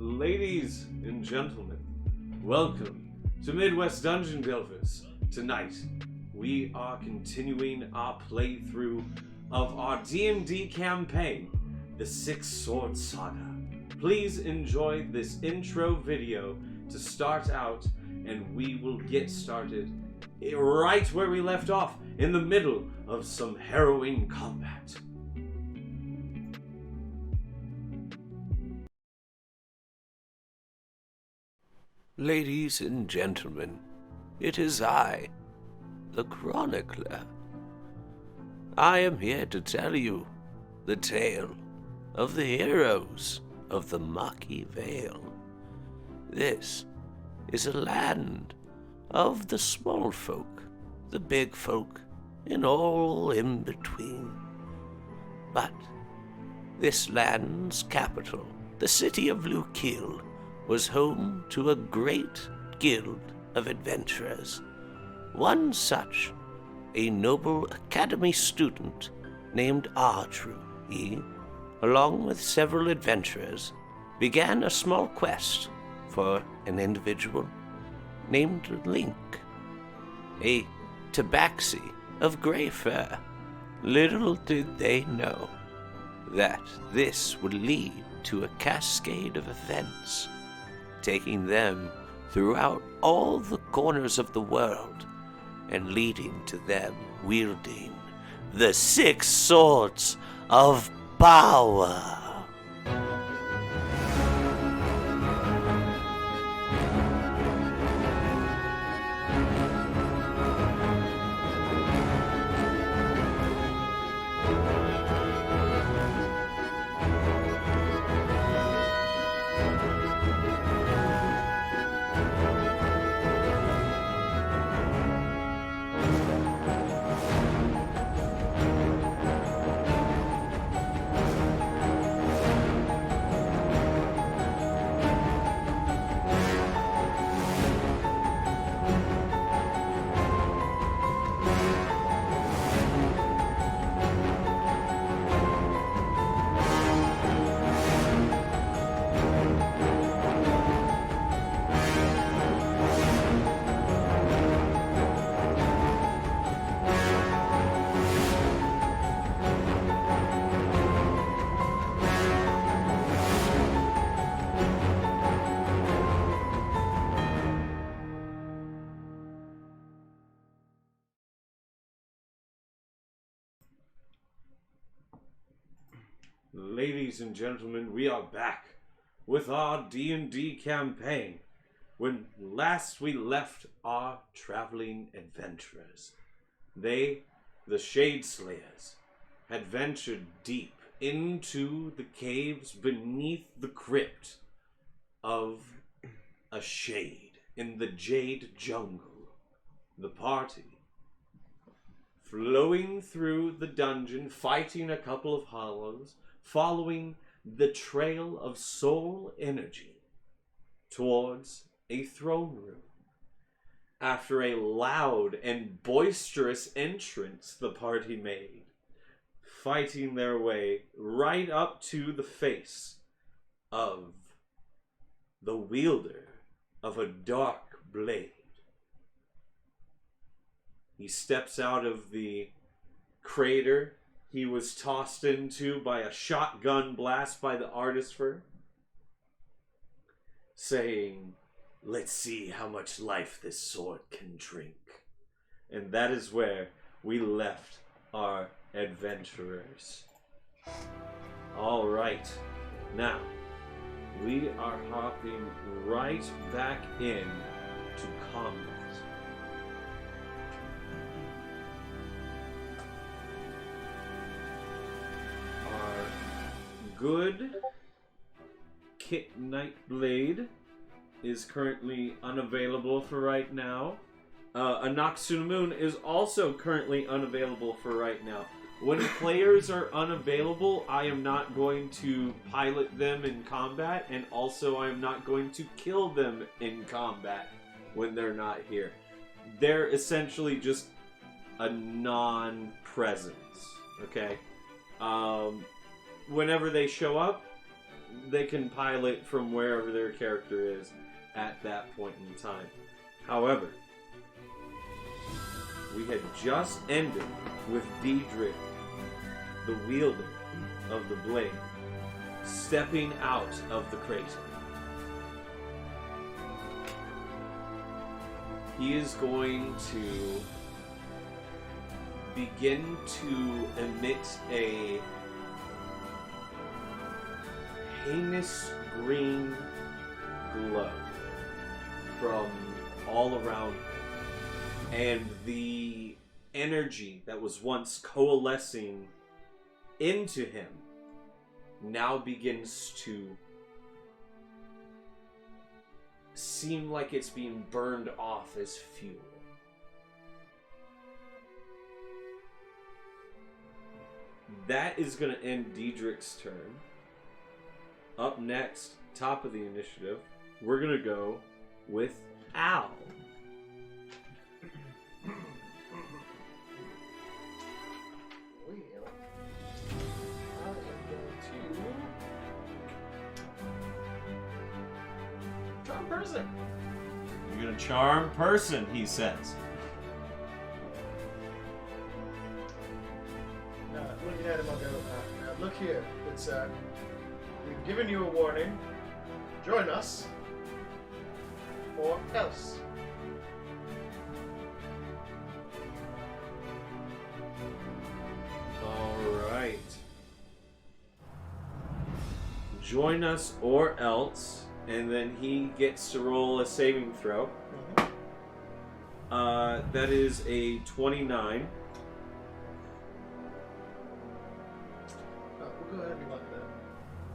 Ladies and gentlemen, welcome to Midwest Dungeon Delvers. Tonight, we are continuing our playthrough of our D&D campaign, the Six Sword Saga. Please enjoy this intro video to start out, and we will get started right where we left off, in the middle of some harrowing combat. Ladies and gentlemen, it is I, the Chronicler. I am here to tell you the tale of the heroes of the Murky Vale. This is a land of the small folk, the big folk, and all in between. But this land's capital, the city of Lukiel, was home to a great guild of adventurers. One such, a noble academy student named Ardru. He, along with several adventurers, began a small quest for an individual named Link, a tabaxi of gray fur. Little did they know that this would lead to a cascade of events, taking them throughout all the corners of the world and leading to them wielding the Six Swords of Power. Ladies and gentlemen, we are back with our D&D campaign. When last we left our traveling adventurers, they, the Shade Slayers, had ventured deep into the caves beneath the crypt of a shade in the Jade Jungle. The party, flowing through the dungeon, fighting a couple of hollows, following the trail of soul energy towards a throne room. After a loud and boisterous entrance the party made, fighting their way right up to the face of the wielder of a dark blade. He steps out of the crater he was tossed into by a shotgun blast by the Artificer, saying, "Let's see how much life this sword can drink." And that is where we left our adventurers. Alright, now, we are hopping right back in to combat. Good Kit Nightblade is currently unavailable for right now. Moon is also currently unavailable for right now. When players are unavailable, I am not going to pilot them in combat, and also I am not going to kill them in combat when they're not here. They're essentially just a non-presence, okay? Whenever they show up, they can pilot from wherever their character is at that point in time. However, we had just ended with Deadrik, the wielder of the blade, stepping out of the crater. He is going to begin to emit a heinous green glow from all around him. And the energy that was once coalescing into him now begins to seem like it's being burned off as fuel. That is going to end Deadrik's turn. Up next, top of the initiative, we're going to go with Al. Person. You're gonna charm person, he says. Looking at him, I'll go, look here. It's, we've given you a warning. Join us. Or else. Alright. Join us or else. And then he gets to roll a saving throw. That is a 29. We'll go ahead and let that.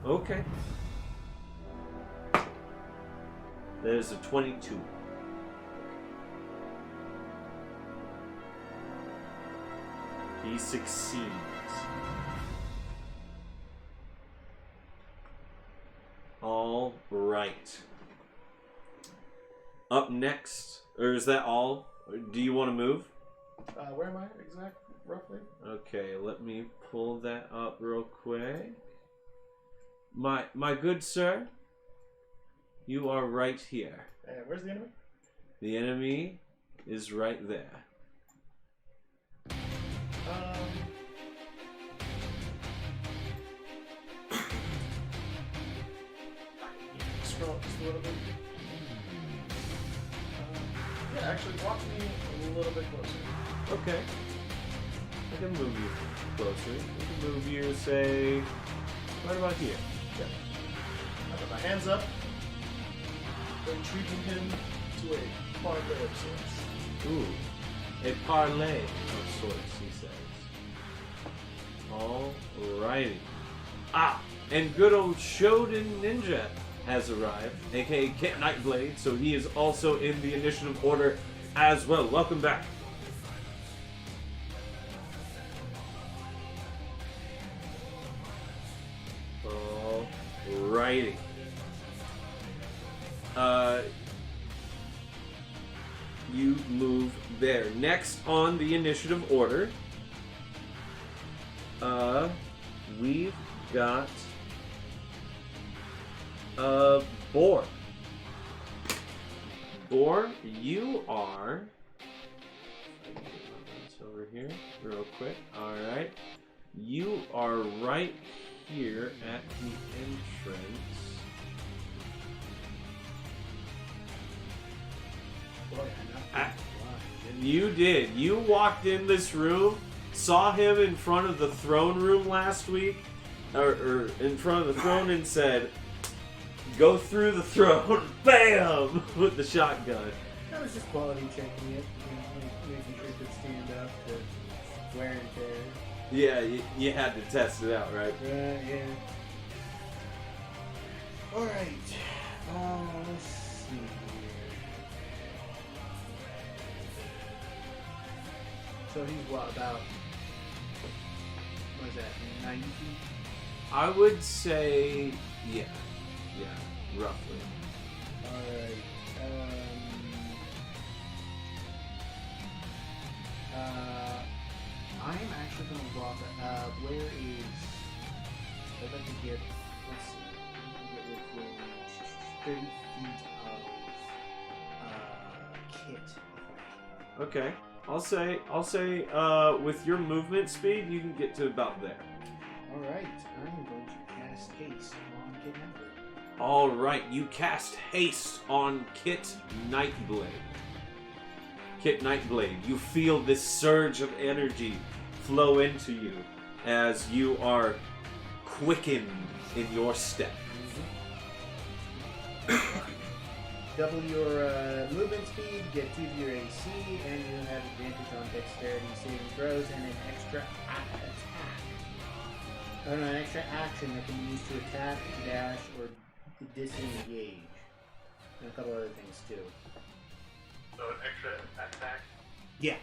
Okay. That is a 22. He succeeds. All right. Up next, or is that all? Do you want to move? Where am I roughly? Okay, let me pull that up real quick. My good sir, you are right here. And where's the enemy? The enemy is right there. Scroll just a little bit. Yeah, actually, walk me a little bit closer. Okay. I can move you closer. I can move you, say, right about here. Yeah. I put my hands up, entreating him to a parlay of sorts. Ooh. A parlay of sorts, he says. Alrighty. Ah! And good old Shodan Ninja has arrived, aka Kit Nightblade, so he is also in the initiative order as well. Welcome back. Alrighty. You move there. Next on the initiative order, we've got Boar. Boar, you are over here real quick. Alright. You are right here at the entrance. You did. You walked in this room, saw him in front of the throne room last week, or in front of the throne, and said, "Go through the throne, bam!" with the shotgun. I was just quality checking it, making sure it could stand up to wear and tear. Yeah, you had to test it out, right? Yeah. Alright. Let's see here. So he's what, about, what is that, 90? I would say, yeah, roughly. Alright. I'm actually going to walk, where is, I'd like to get, let's see. 30 feet of kit. Okay. I'll say, with your movement speed, you can get to about there. Alright, I'm going to cast haste on Kit Nightblade. All right, you cast haste on Kit Nightblade. Kit Nightblade, you feel this surge of energy flow into you as you are quickened in your step. Double your movement speed, get 2 to your AC, and you have advantage on dexterity saving throws and an extra attack. Oh no, an extra action that can be used to attack, dash, or disengage. And a couple other things too. So an extra attack? Yeah.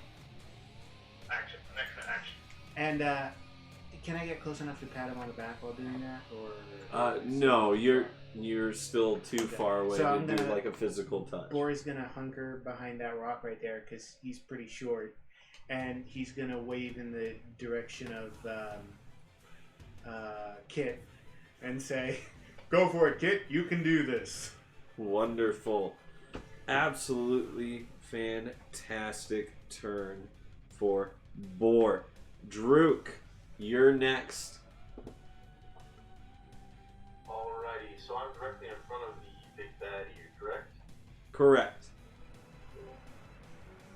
Action. An extra action. And can I get close enough to pat him on the back while doing that? Or No, you're still too far away So to do like a physical touch. Boris gonna hunker behind that rock right there because he's pretty short, and he's gonna wave in the direction of Kit and say, "Go for it, Kit! You can do this." Wonderful. Absolutely fantastic turn for Boar. Drook, you're next. Alrighty, so I'm directly in front of the big baddie, correct? Correct.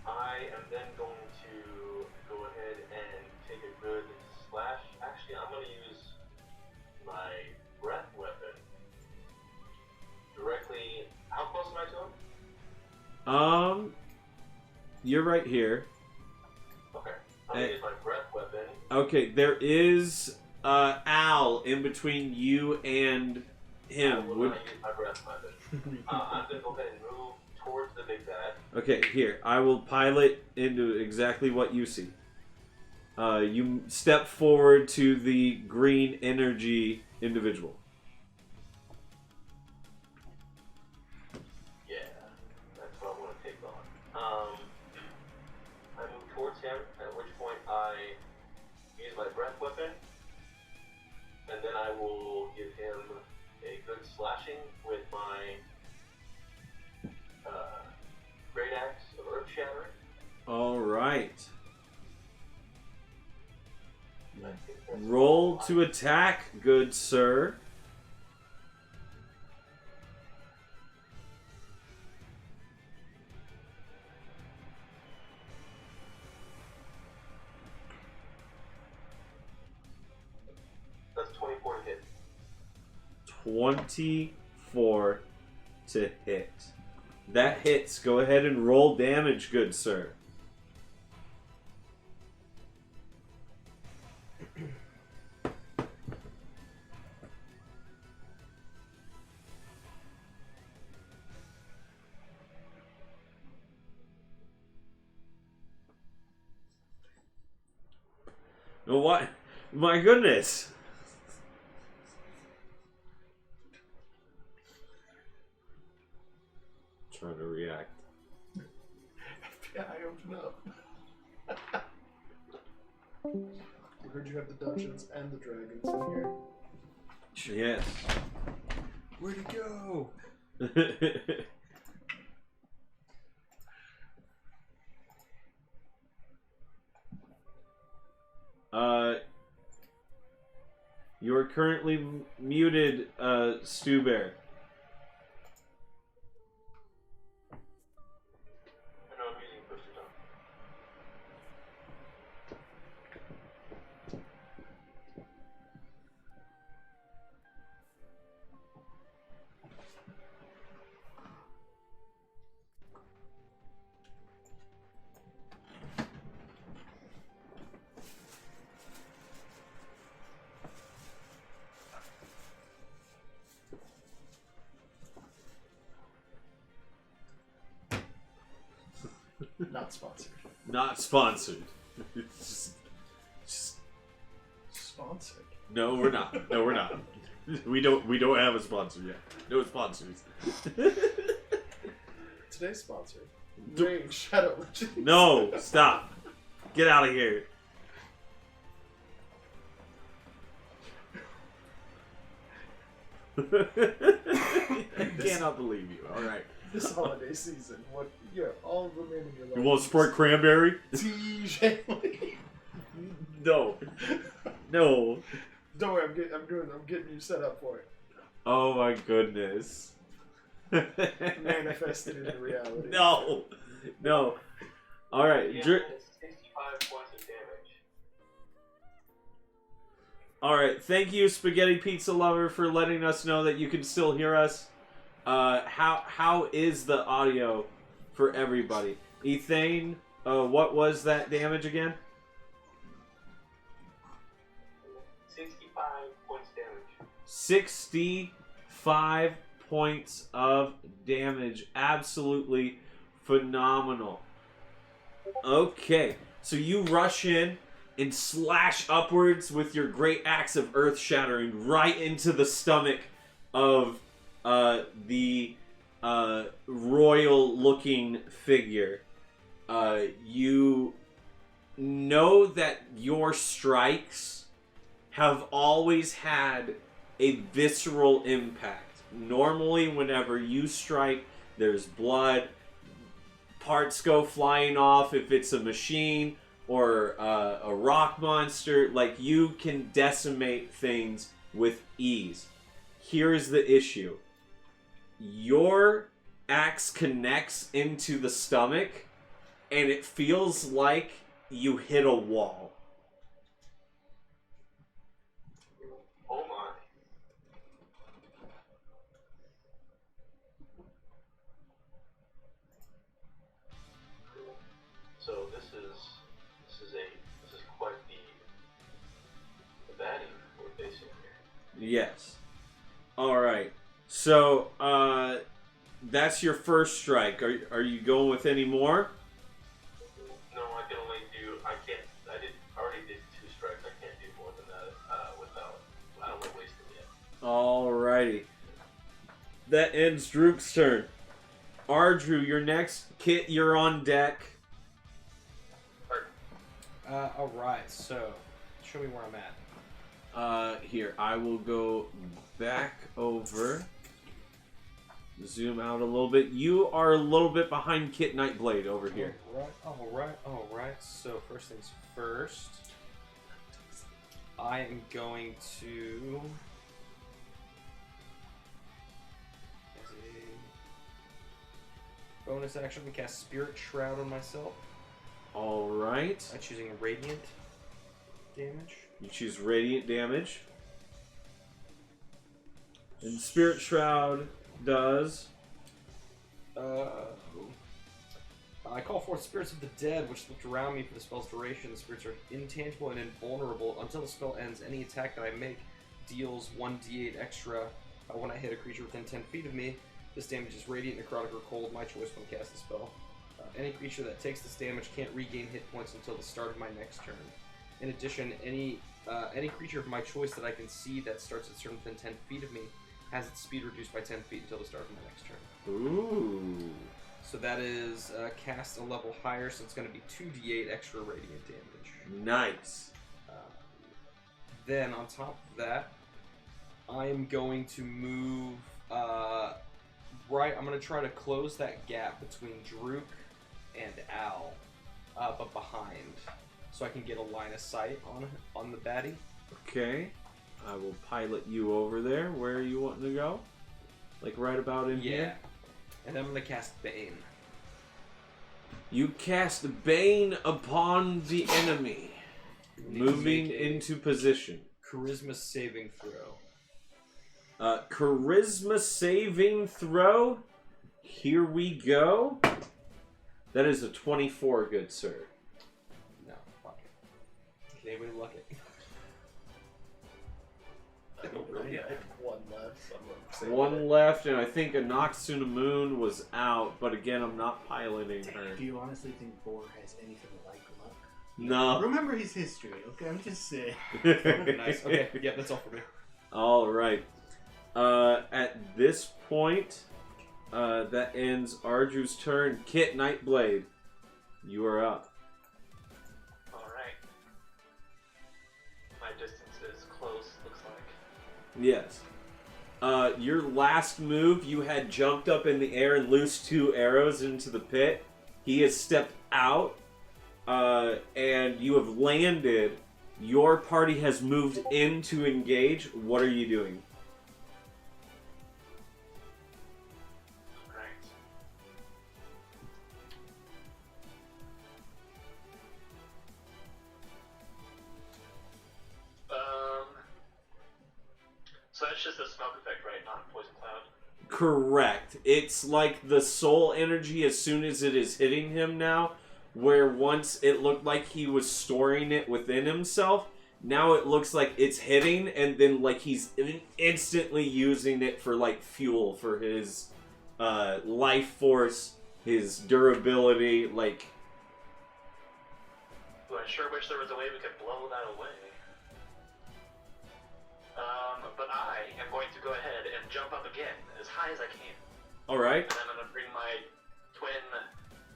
I am then going to go ahead and take a good slash. Actually, I'm going to use my breath weapon directly. How close am I to him? You're right here. Okay, I'm going to use my breath weapon. Okay, there is Al in between you and him. I will not use my breath weapon. I'm going to go ahead and move towards the big bad. Okay, here. I will pilot into exactly what you see. You step forward to the green energy individual. Yeah, that's what I want to take on. I move towards him, at which point I use my breath weapon, and then I will give him a good slashing with my great axe of earth shattering. All right. I think that's Roll to attack, good sir. That's 24 to hit. 24 to hit. That hits. Go ahead and roll damage, good sir. What? My goodness. Trying to react. FBI, open up. We heard you have the dungeons and the dragons in here. Yes. Where'd he go? You are currently muted, Stu Bear. I know I'm using push to talk. Not sponsored. Not sponsored. just Sponsored. no, we're not. No, we're not. We don't have a sponsor yet. No sponsors. Today's sponsor. Ring Shadow Legends. No, stop. Get out of here. cannot believe you. All right. This holiday season, what? Yeah, all remaining in your life. You want Sprite cranberry? TJ. No. No. Don't worry, I'm getting you set up for it. Oh my goodness. Manifested into reality. No. No. All right. Yeah, it's 65 points of damage. All right. Thank you, Spaghetti Pizza Lover, for letting us know that you can still hear us. How is the audio for everybody? Ethane, what was that damage again? 65 points damage. 65 points of damage. Absolutely phenomenal. Okay, so you rush in and slash upwards with your great axe of earth shattering right into the stomach of the royal looking figure. You know that your strikes have always had a visceral impact. Normally, whenever you strike, there's blood, parts go flying off if it's a machine or a rock monster. Like, you can decimate things with ease. Here's the issue. Your axe connects into the stomach, and it feels like you hit a wall. Oh my. So this is quite the baddie we're facing here. Yes. Alright. So, that's your first strike. Are you going with any more? No, I can only do. I already did 2 strikes. I can't do more than that without. I don't want to waste them yet. Alrighty. That ends Droop's turn. Ardrew, you're next. Kit, you're on deck. Alright, so show me where I'm at. Here, I will go back over. Zoom out a little bit. You are a little bit behind Kit Nightblade over here. Alright. So first things first, I am going to, as a bonus action, cast Spirit Shroud on myself. Alright. I'm choosing Radiant damage. You choose Radiant damage. And Spirit Shroud does... I call forth spirits of the dead, which looked around me for the spell's duration. The spirits are intangible and invulnerable. Until the spell ends, any attack that I make deals 1d8 extra when I hit a creature within 10 feet of me. This damage is radiant, necrotic, or cold, my choice when I cast the spell. Any creature that takes this damage can't regain hit points until the start of my next turn. In addition, any creature of my choice that I can see that starts at certain within 10 feet of me has its speed reduced by 10 feet until the start of my next turn. Ooh. So that is cast a level higher, so it's going to be 2d8 extra radiant damage. Nice. Then on top of that, I am going to move right. I'm going to try to close that gap between Drook and Al, but behind, so I can get a line of sight on the baddie. Okay. I will pilot you over there. Where are you wanting to go? Like right about in here? And I'm going to cast Bane. You cast Bane upon the enemy. Moving into position. Charisma saving throw. Charisma saving throw. Here we go. That is a 24, good sir. No, fuck it. Can anybody luck it? I don't really have one left. So I'm gonna say One left, and I think a Noxuna Moon was out, but again, I'm not piloting her. Do you honestly think Boar has anything like luck? No. Remember his history, okay? I'm just saying. Nice. Okay, yeah, that's all for me. All right. At this point, that ends Ardrew's turn. Kit Nightblade, you are up. Alright. My distance is close, looks like. Yes. Your last move, you had jumped up in the air and loosed 2 arrows into the pit. He has stepped out, and you have landed. Your party has moved in to engage. What are you doing? So that's just a smoke effect, right? Not a poison cloud. Correct. It's like the soul energy as soon as it is hitting him now, where once it looked like he was storing it within himself, now it looks like it's hitting and then like he's instantly using it for like fuel for his life force, his durability, like... Well, I sure wish there was a way we could blow that away. But I am going to go ahead and jump up again as high as I can. Alright. And then I'm going to bring my twin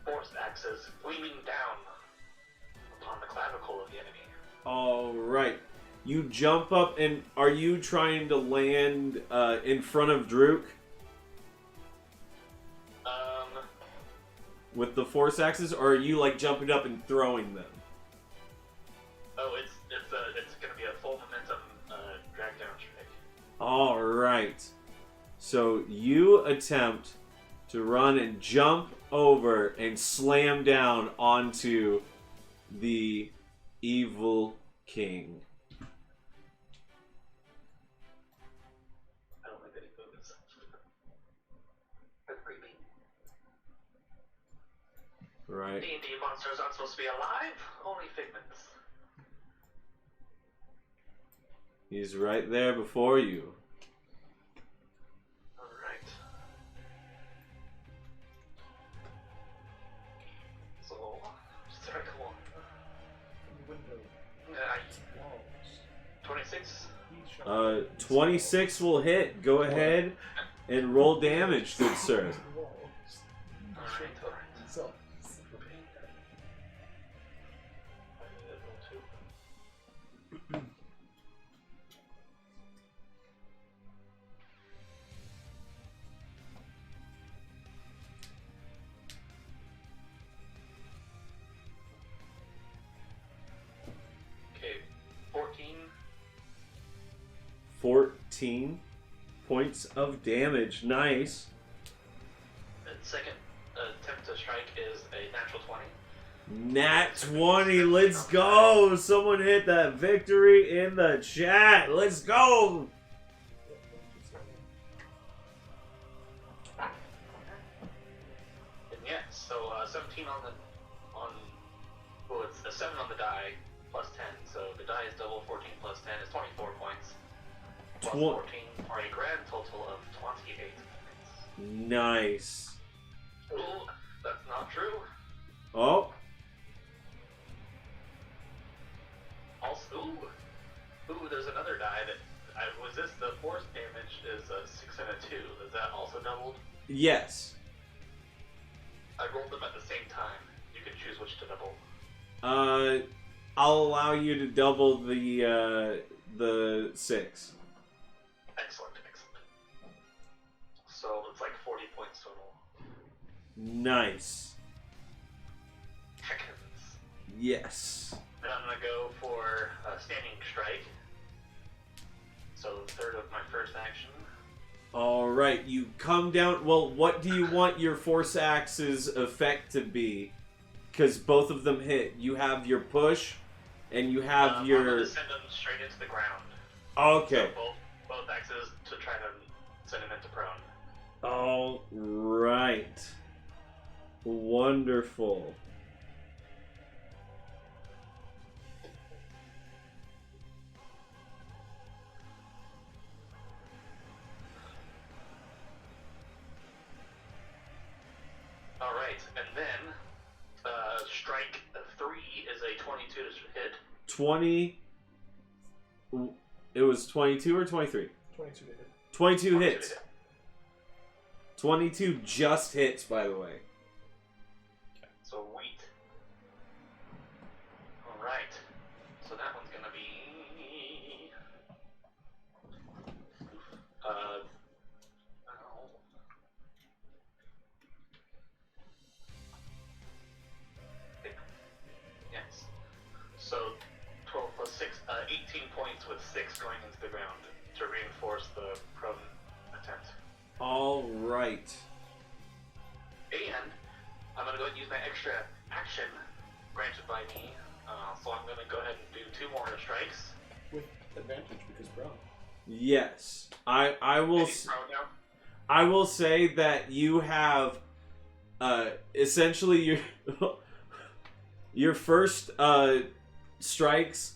force axes gleaming down upon the clavicle of the enemy. Alright. You jump up and are you trying to land in front of Druk? With the force axes, or are you like jumping up and throwing them? Oh, it's going to be a full momentum drag down strike. Alright. So you attempt to run and jump over and slam down onto the evil king. I don't like that he moves. That's creepy. Right. D&D monsters aren't supposed to be alive, only figments. He's right there before you. Alright. So, strike one. Window. 26. 26 will hit. Go ahead and roll damage, good sir. Alright. So, Okay, 14. 14 points of damage. Nice. The second attempt to strike is a natural 20. Nat 20. Let's go. Someone hit that victory in the chat. Let's go. And yes, so 17 well, it's a 7 on the die plus 10, so the die is double. 14 plus 10 is 24 points. Plus 14 for a grand total of 28 points. Nice. Ooh, that's not true. Oh. Also, ooh, there's another die that was this the force damage is a 6 and a 2. Is that also doubled? Yes. I rolled them at the same time. You can choose which to double. I'll allow you to double the 6. Excellent. So it's like 40 points total. Nice. Heckins. Yes. And I'm gonna go for a standing strike. So the third of my first action. Alright, you come down. Well, what do you want your force axe's effect to be? Because both of them hit. You have your push, and you have your... I'm gonna send them straight into the ground. Okay. So both axes to try to send him into prone. Alright. Wonderful. Alright, and then strike 3 is a 22 to hit. 20... It was 22 or 23? 22 to hit. 22 hits. To hit. 22 just hits, by the way. So wheat. Alright. So that one's gonna be 13 points with 6 going into the ground to reinforce the prone attempt. All right. And I'm going to go ahead and use my extra action granted by me. So I'm going to go ahead and do 2 more strikes. With advantage because prone. Yes. I will. He's prone now. I will say that you have essentially your first strikes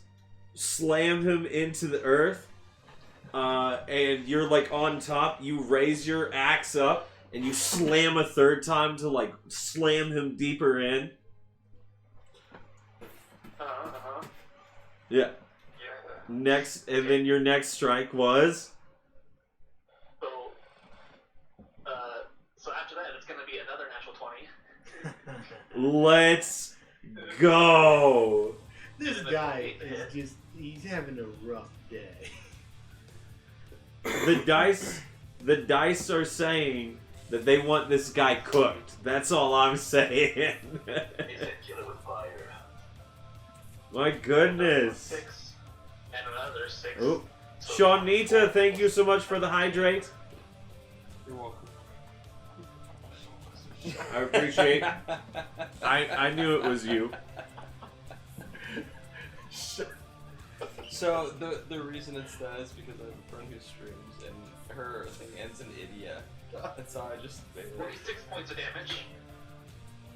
slam him into the earth, and you're like on top. You raise your axe up and you slam a third time to like slam him deeper in. Yeah. Next, and then your next strike was. So after that, it's going to be another natural 20. Let's go. This guy is just—he's having a rough day. The dice are saying that they want this guy cooked. That's all I'm saying. He said kill it with fire. My goodness. 6 and another 6. Oh. So Shawnita, thank you so much for the hydrate. You're welcome. I appreciate. I knew it was you. So the reason it's that is because I have a friend who streams and her thing ends in idia, and so I just 46 points of damage,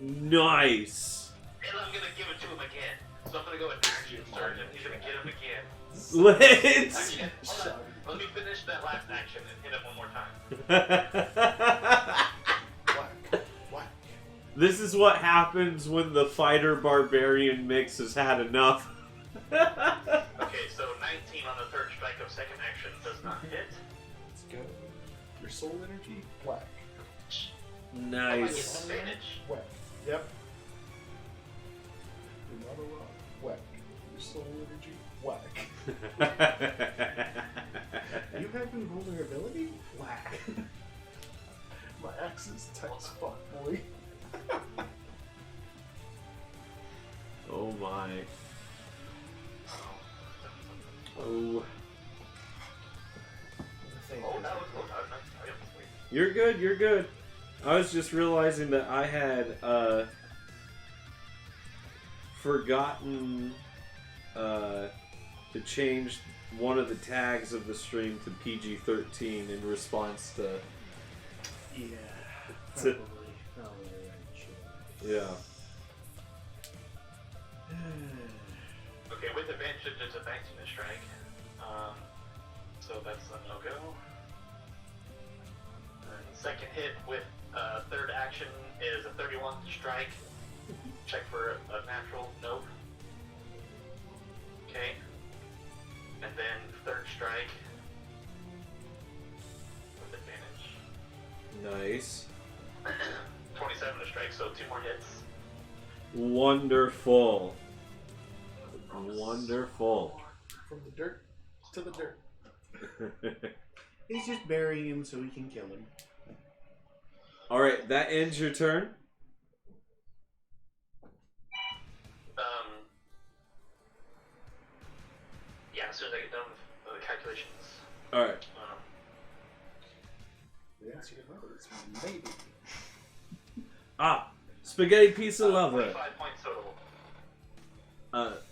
Nice. and I'm gonna give it to him again. So I'm gonna go with action surge, and he's gonna get him again. Let's. Actually, hold on. Let me finish that last action and hit him one more time. What? This is what happens when the fighter barbarian mix has had enough. Okay, so 19 on the third strike of second action does not hit. Let's go. Your soul energy, whack. I get Nice. advantage. Whack. Yep. You're not allowed. Whack. Your soul energy, whack. You have invulnerability? Whack. My axe is tight as fuck, boy. Oh my. Oh. Oh, that was good. You're good, you're good. I was just realizing that I had forgotten to change one of the tags of the stream to PG-13 in response to Yeah. To- Probably right shit. yeah. Okay, with advantage, it's a 19 to strike. So that's a no-go. And second hit with third action is a 31 to strike. Check for a natural. Nope. Okay. And then third strike with advantage. Nice. 27 to strike, so 2 more hits. Wonderful. Wonderful. From the dirt to the dirt. He's just burying him so we can kill him. Alright, that ends your turn. Yeah, as soon as I get done with the calculations. Alright. The answer to that is maybe. Ah! Spaghetti pizza lover. 45 points total.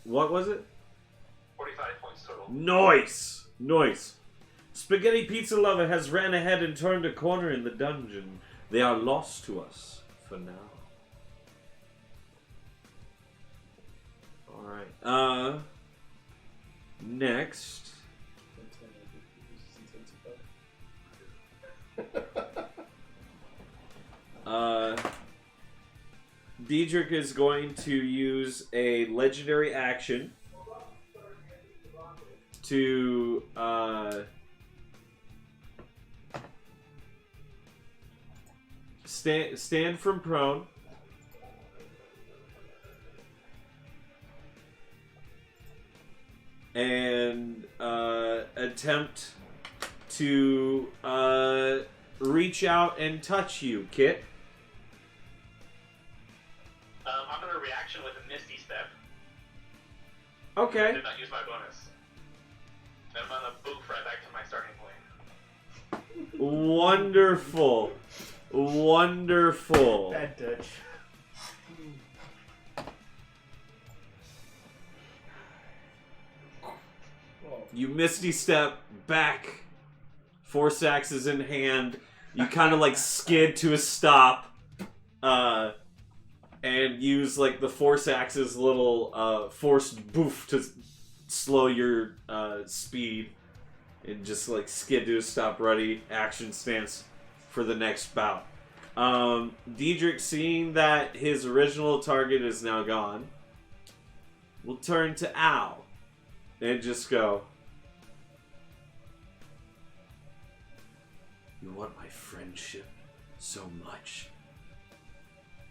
What was it? 45 points total. Nice! Nice. Spaghetti pizza lover has ran ahead and turned a corner in the dungeon. They are lost to us for now. Alright. Next. Deadrik is going to use a legendary action to stand from prone. And attempt to reach out and touch you, Kit. I'm going to reaction with a Misty Step. I Okay. did not use my bonus. Then I'm gonna boof right back to my starting point. Wonderful. Wonderful. Bad touch. You misty step back, force axes in hand. You kind of like skid to a stop, and use like the force axe's little forced boof to slow your speed, and just like skid to a stop. Ready, action stance for the next bout. Deadrik, seeing that his original target is now gone, will turn to Al and just go, "You want my friendship so much?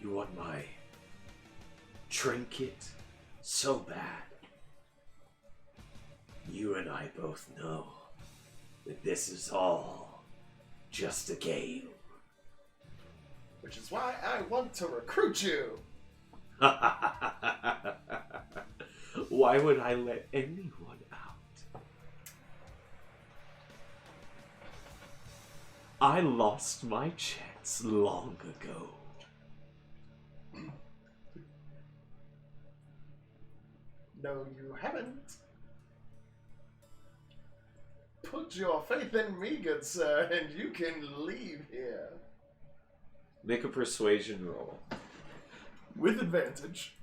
You want my trinket so bad? You and I both know that this is all just a game." Which is why I want to recruit you. Why would I let anyone out? I lost my chance long ago. No, you haven't. Put your faith in me, good sir, and you can leave here. Make a persuasion roll. With advantage.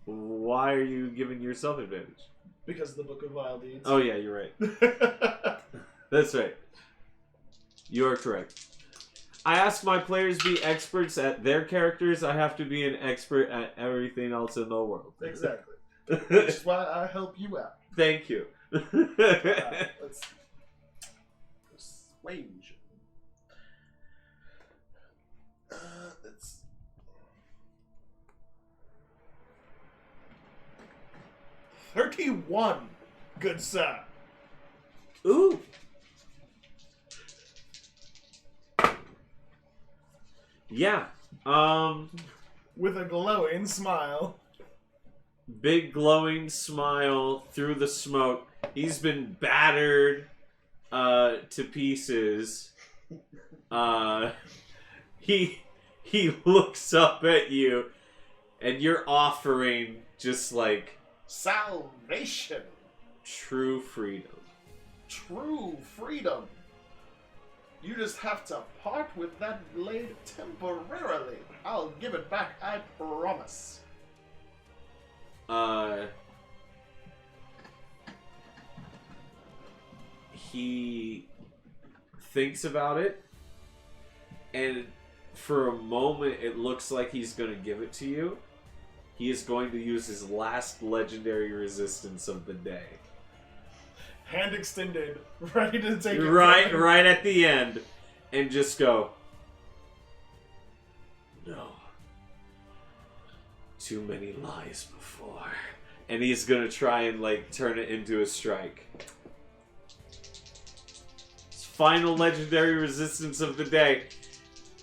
Why are you giving yourself advantage? Because of the Book of Vile Deeds. Oh yeah, you're right. That's right. You are correct. I ask my players be experts at their characters. I have to be an expert at everything else in the world. Exactly. Which is why I help you out. Thank you. Let's persuasion. Let's 31, good sir. Ooh. Yeah. With a glowing smile. Big glowing smile through the smoke. He's been battered to pieces. He looks up at you, and you're offering just like Salvation. true freedom. True freedom. You just have to part with that blade temporarily. I'll give it back, I promise. He thinks about it, and for a moment it looks like he's going to give it to you. He is going to use his last legendary resistance of the day. Hand extended, ready to take it. Right at the end, and just go, "No. Too many lies before." And he's gonna try and like turn it into a strike. It's final legendary resistance of the day.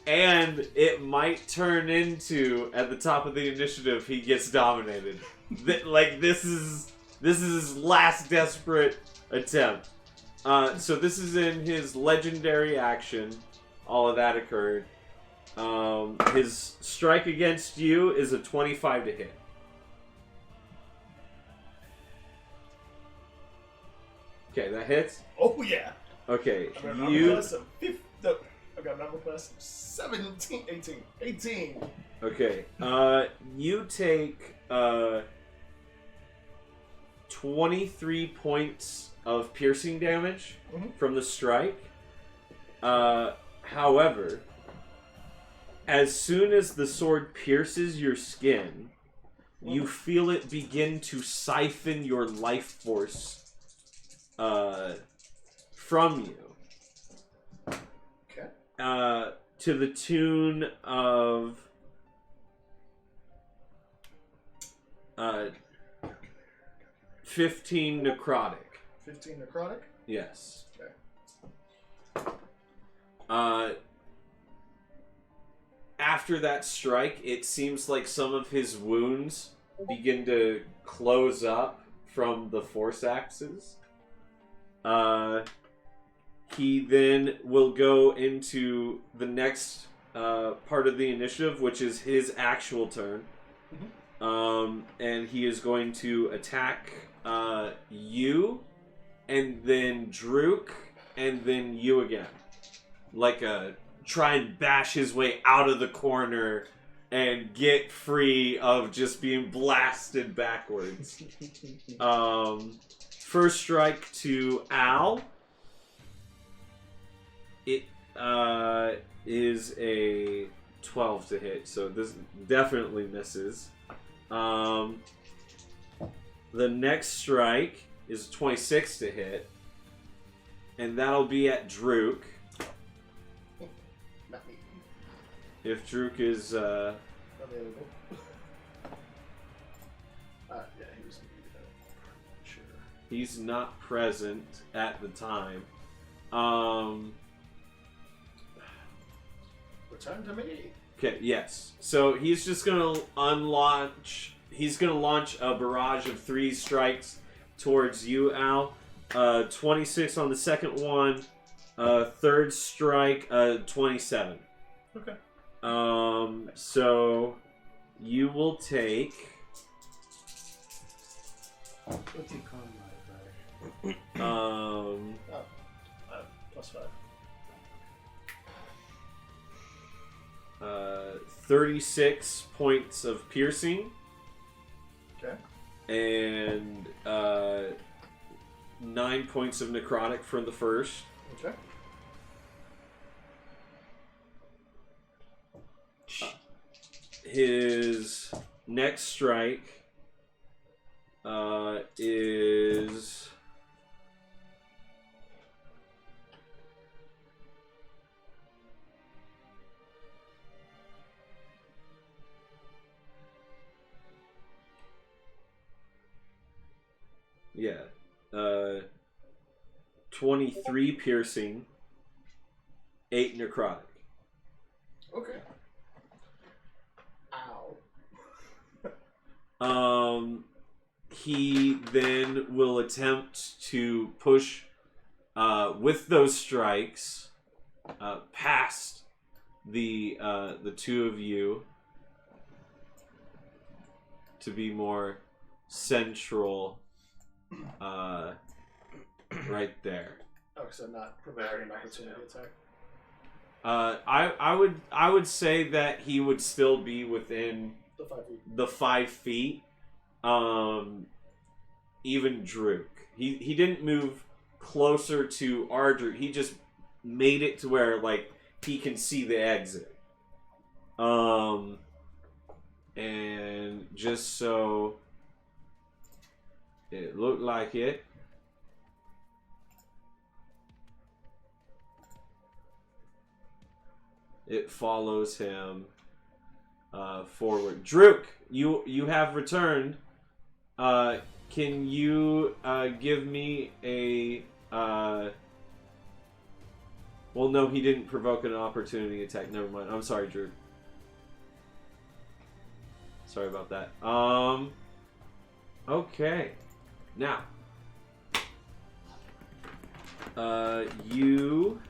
And it might turn into, at the top of the initiative, he gets dominated. This is his last desperate attempt. So this is in his legendary action. All of that occurred. His strike against you is a 25 to hit. Okay, that hits. Oh yeah. Okay, I got an armor class of 50. No, I got an armor class of 17, 18. Okay, you take 23 points of piercing damage from the strike. However, as soon as the sword pierces your skin, you feel it begin to siphon your life force from you. Okay. To the tune of 15 necrotic. 15 necrotic? Yes. Okay. After that strike, it seems like some of his wounds begin to close up from the force axes. He then will go into the next part of the initiative, which is his actual turn. And he is going to attack you, and then Druk, and then you again. Try and bash his way out of the corner and get free of just being blasted backwards. First strike to Al. It is a 12 to hit, so this definitely misses. The next strike is 26 to hit, and that'll be at Druk. Not me. If Druk is Available. Yeah, he was sure. he's not present at the time. Return to me. Okay, yes. So he's just gonna launch a barrage of 3 strikes towards you, Al. 26 on the second one. Third strike, 27. Okay. So you will take What's your con modifier? +5. 36 points of piercing. Okay. And 9 points of necrotic from the first. Okay. His next strike is yeah, 23 piercing, 8 necrotic. Okay. Ow. He then will attempt to push with those strikes past the two of you to be more central, right there. Oh, so not providing an opportunity attack. I would say that he would still be within The 5 the feet. 5 feet. Even Druk. He didn't move closer to Ardruk. He just made it to where he can see the exit. And just so it looked like it. It follows him forward. Druk, you have returned. Can you give me a... Well, no, he didn't provoke an opportunity attack. Never mind. I'm sorry, Druk. Sorry about that. Okay. Now. You...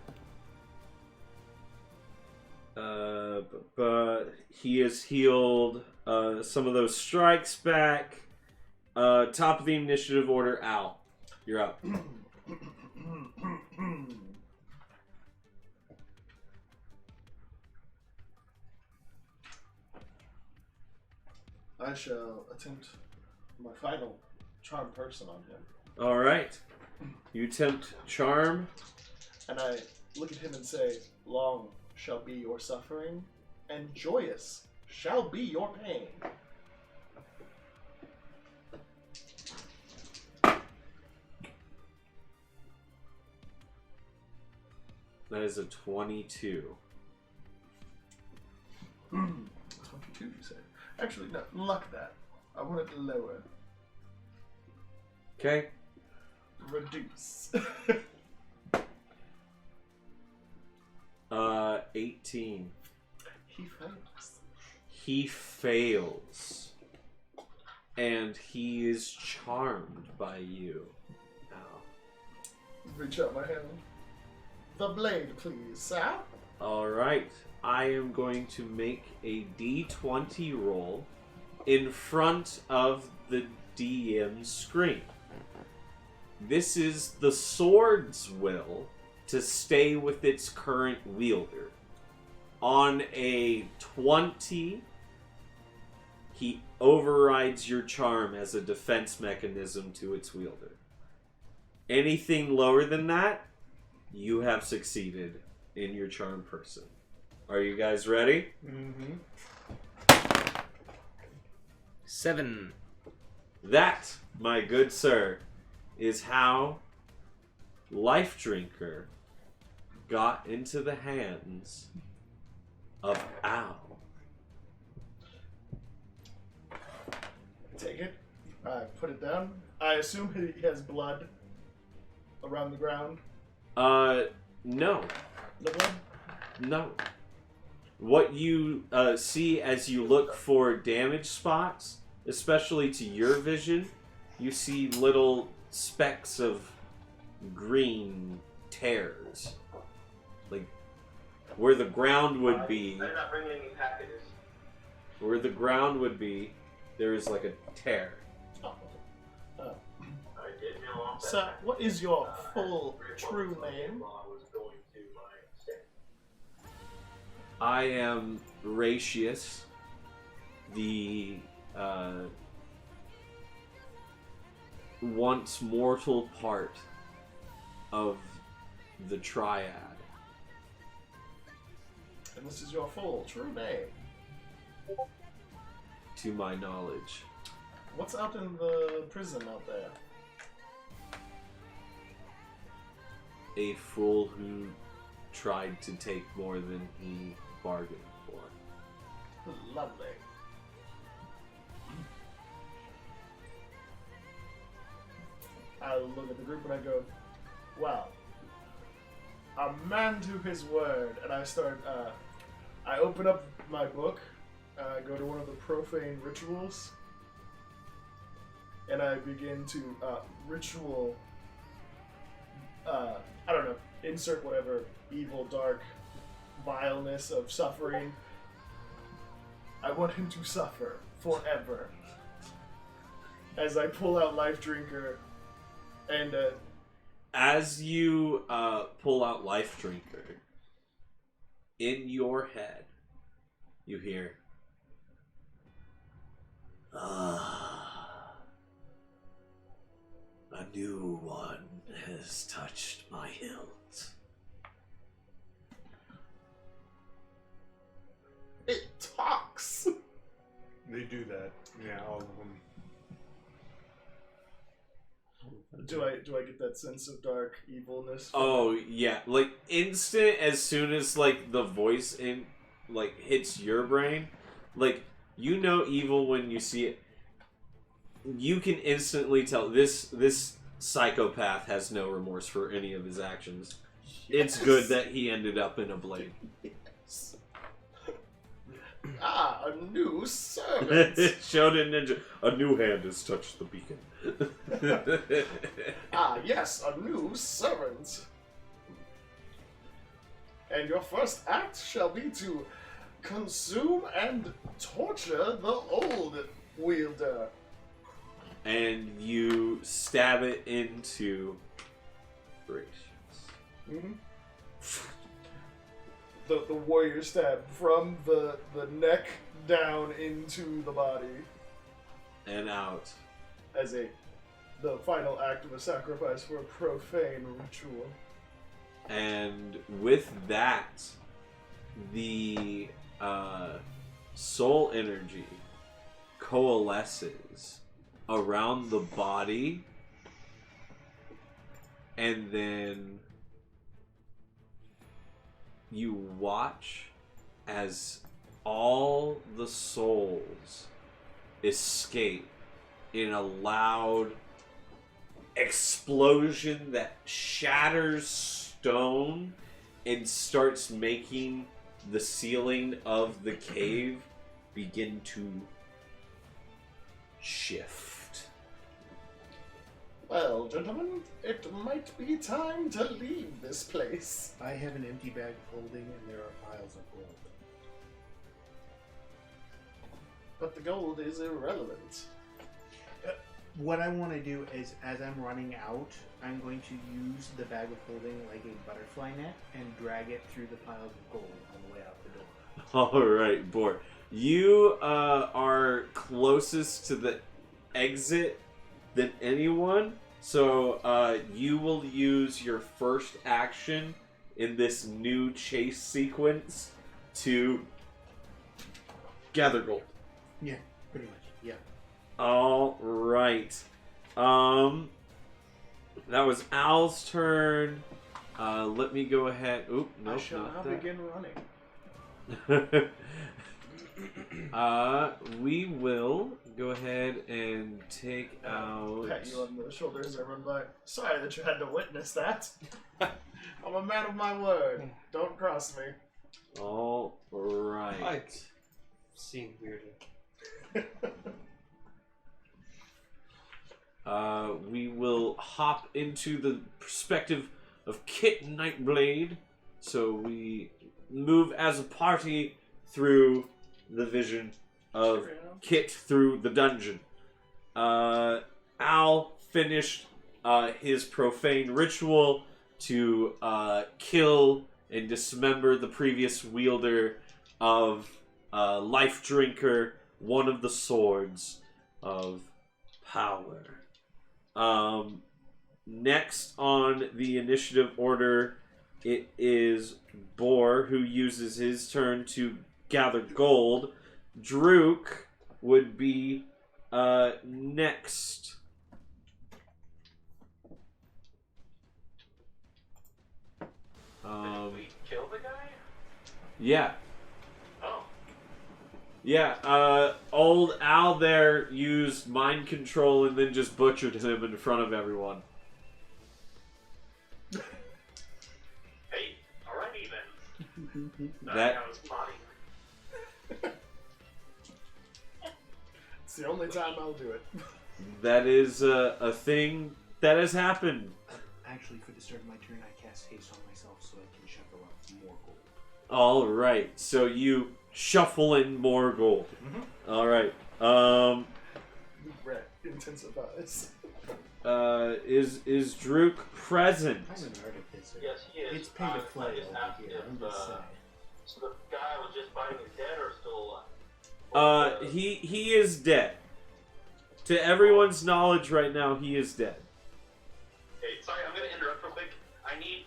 but he has healed some of those strikes back. Top of the initiative order, Al. You're up. I shall attempt my final charm person on him. Alright. You attempt charm. And I look at him and say, long shall be your suffering, and joyous shall be your pain. That is a 22. 22, you say? Actually, no, luck that. I want it lower. Okay. Reduce. 18. He fails. He fails. And he is charmed by you. Reach out my hand. The blade, please, sir. Alright. I am going to make a d20 roll in front of the DM screen. This is the sword's will to stay with its current wielder. On a 20, he overrides your charm as a defense mechanism to its wielder. Anything lower than that, you have succeeded in your charm person. Are you guys ready? Mm-hmm. 7. That, my good sir, is how Life Drinker got into the hands of Al. Take it. I put it down. I assume he has blood around the ground. No. No blood? No. What you see as you look for damage spots, especially to your vision, you see little specks of green tears. Like, where the ground would be... I'm not bringing any packages. Where the ground would be, there is like a tear. Oh. I did mail off that Sir, package, what is your full, 3 or 4 true months ago name? while I was going to my stay. I am Ratius, the once mortal part of the Triad. And this is your full, true name. To my knowledge. What's out in the prison out there? A fool who tried to take more than he bargained for. Lovely. I look at the group and I go, wow. A man to his word. And I start, I open up my book, go to one of the profane rituals, and I begin to ritual, I don't know, insert whatever evil, dark, vileness of suffering. I want him to suffer forever. As I pull out Life Drinker, and as you pull out Life Drinker, in your head, you hear, a new one has touched my hilt. it talks. They do that. Yeah, all of them. Do I get that sense of dark evilness? Oh yeah, like instant as soon as like the voice in like hits your brain, like you know evil when you see it. You can instantly tell this psychopath has no remorse for any of his actions. It's good that he ended up in a blade. Yes. Ah, a new servant. Shonen Ninja, a new hand has touched the beacon. Ah, yes, a new servant. And your first act shall be to consume and torture the old wielder. And you stab it into Gracious. Mm-hmm. The warrior stab from the neck down into the body And out. as the final act of a sacrifice for a profane ritual. And with that, the soul energy coalesces around the body, and then you watch as all the souls escape in a loud explosion that shatters stone and starts making the ceiling of the cave begin to shift. Well, gentlemen, it might be time to leave this place. I have an empty bag of holding, and there are piles of gold. But the gold is irrelevant. What I want to do is, as I'm running out, I'm going to use the bag of holding like a butterfly net and drag it through the piles of gold on the way out the door. All right, Bor. You are closest to the exit than anyone, so you will use your first action in this new chase sequence to gather gold. Yeah, pretty much. Yeah. All right. That was Al's turn. Let me go ahead. Oop, nope, I shall not now that. begin running. We will go ahead and take out. Pat you on the shoulder as I run by. Sorry that you had to witness that. I'm a man of my word. Don't cross me. All right. I've seen weirdly. We will hop into the perspective of Kit and Nightblade. So we move as a party through the vision of Kit through the dungeon. Al finished his profane ritual to kill and dismember the previous wielder of Life Drinker, one of the swords of power. Next on the initiative order, it is Bor, who uses his turn to gather gold. Druk would be next. Did we kill the guy? Yeah. Oh. Yeah, old Al there used mind control and then just butchered him in front of everyone. Hey, alright even. That was body. It's the only time I'll do it. that is a thing that has happened. Actually, for the start of my turn, I cast haste on myself so I can shuffle up more gold. All right, so you shuffle in more gold. Mm-hmm. All right. Red intensifies. Is Druk present? I'm an artificer. Yes, he is. It's pay to play I just over asked here. I'm if, just saying. so the guy was just fighting is dead or still alive? He is dead. To everyone's knowledge right now, he is dead. Hey, sorry, I'm going to interrupt real quick. I need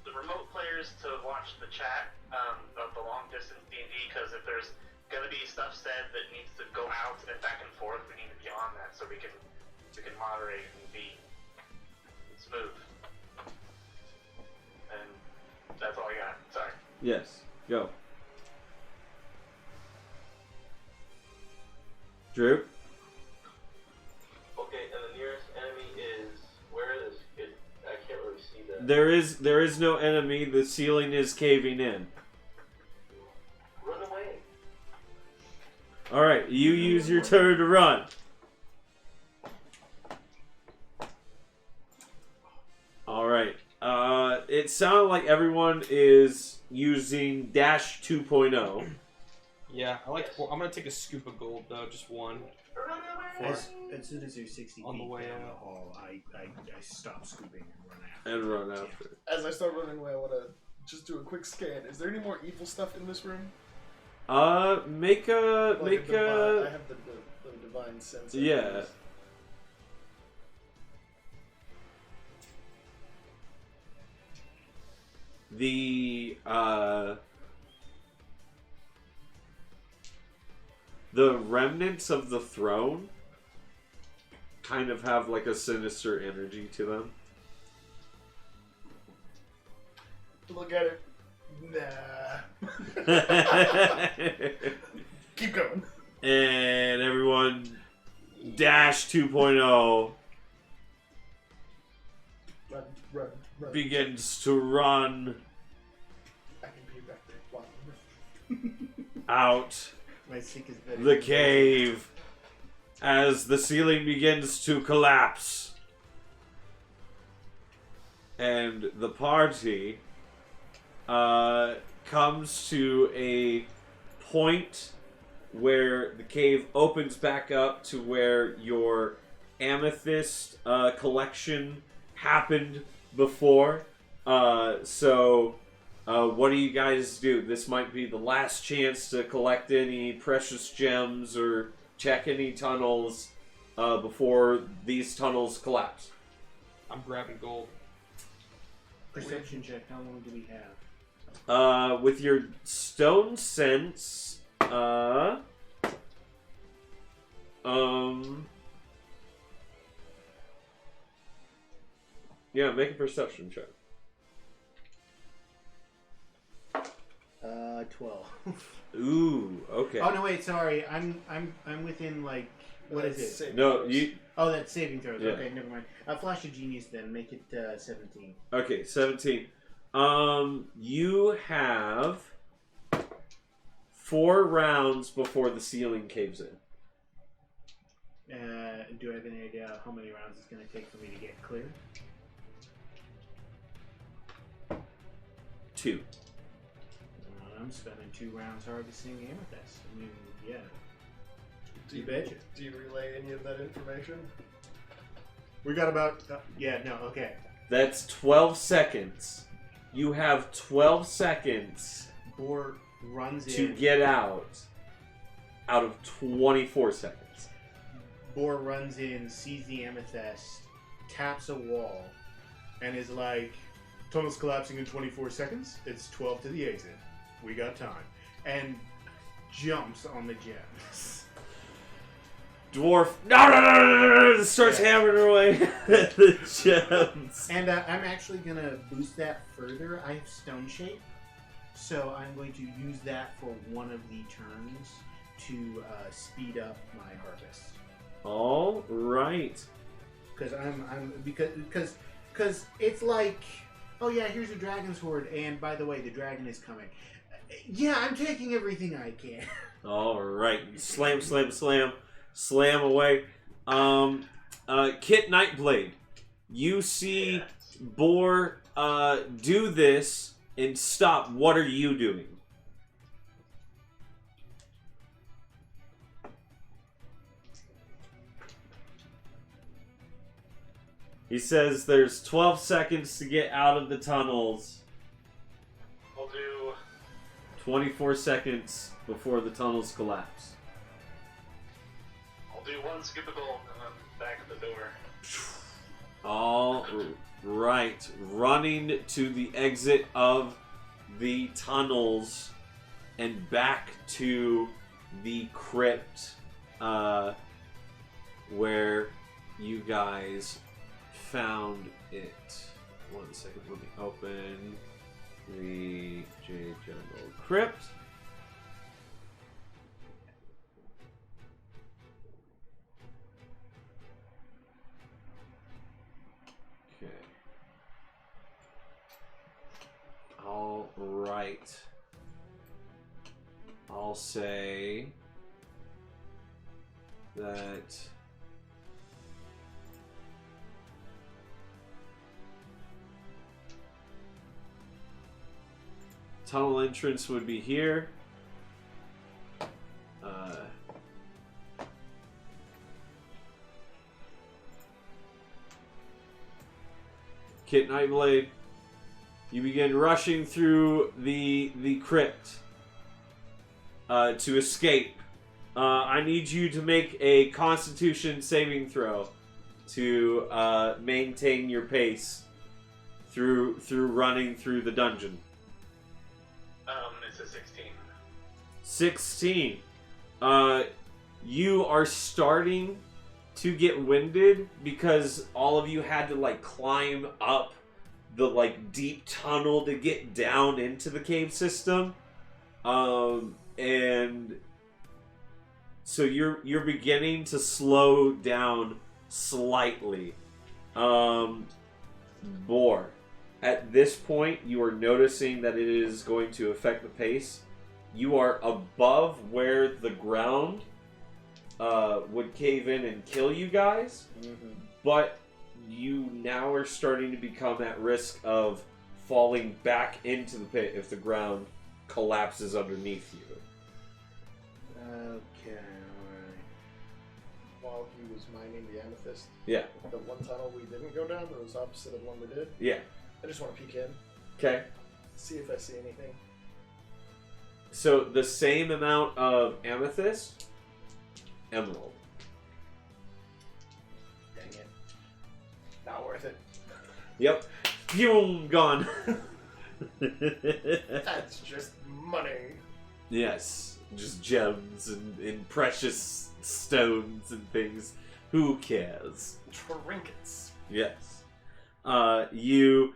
the remote players to watch the chat of the long distance D&D, because if there's going to be stuff said that needs to go out and back and forth, we need to be on that so we can moderate and be smooth. And that's all I got. Sorry. Yes. Go. Drew? Okay, and the nearest enemy is where is it? I can't really see that. There is no enemy. The ceiling is caving in. Run away. All right, you use your turn to run. All right. It sounded like everyone is using Dash 2.0. Yeah, I'm gonna take a scoop of gold though, just one. Run away. As soon as you're 60 On the feet way down the out. hall, I stop scooping and run after. And run after. As I start running away, I want to just do a quick scan. Is there any more evil stuff in this room? Make a I have the divine sense. Yeah. The remnants of the throne kind of have like a sinister energy to them. Look at it. Nah. Keep going. And everyone Dash 2.0 Run. begins to run I can be back there. Walk. out My sick is better. the cave as the ceiling begins to collapse and the party comes to a point where the cave opens back up to where your amethyst collection happened before. So what do you guys do? This might be the last chance to collect any precious gems or check any tunnels before these tunnels collapse. I'm grabbing gold. Perception check. How long do we have? With your stone sense, yeah, make a perception check. 12. Ooh, okay. Oh no, wait, sorry. I'm within like what is it? Saving No, throws. you. Oh, that's saving throws. Yeah. Okay, never mind. Flash of Genius then. Make it 17. Okay, 17. You have 4 rounds before the ceiling caves in. Do I have any idea how many rounds it's going to take for me to get clear? 2. I'm spending 2 rounds harvesting amethyst. I mean, yeah. Do betcha. Do you relay any of that information? We got about... yeah, no, okay. That's 12 seconds. You have 12 seconds Boar runs to in. get out of 24 seconds. Boar runs in, sees the amethyst, taps a wall, and is like, tunnel's collapsing in 24 seconds. It's 12 to the exit. We got time. And jumps on the gems. Dwarf, no, starts hammering away at the gems. And I'm actually going to boost that further. I have Stone Shape, so I'm going to use that for one of the turns to speed up my harvest. All right. Because it's like, oh yeah, here's a dragon's horde, and by the way, the dragon is coming. Yeah, I'm taking everything I can. All right. Slam, slam, slam. Slam away. Kit Nightblade, you see Boar do this and stop. What are you doing? He says there's 12 seconds to get out of the tunnels. I'll do 24 seconds before the tunnels collapse. I'll do one skip a goal and then back at the door. All right. Running to the exit of the tunnels and back to the crypt where you guys found it. 1 second, let me open the J Jungle Crypt. Okay. All right. I'll say that tunnel entrance would be here. Kit Nightblade, you begin rushing through the crypt to escape. I need you to make a Constitution saving throw to maintain your pace through running through the dungeon. It's a 16. 16. You are starting to get winded because all of you had to like climb up the like deep tunnel to get down into the cave system. And so you're beginning to slow down slightly. Boar. At this point, you are noticing that it is going to affect the pace. You are above where the ground would cave in and kill you guys, but you now are starting to become at risk of falling back into the pit if the ground collapses underneath you. Okay, alright. While he was mining the amethyst, Yeah. the one tunnel we didn't go down that was opposite of the one we did, Yeah. I just want to peek in, Okay. see if I see anything. So the same amount of amethyst, emerald. Dang it. Not worth it. Yep. Boom, gone. That's just money. Yes. Just gems and precious stones and things. Who cares? Trinkets. Yes. You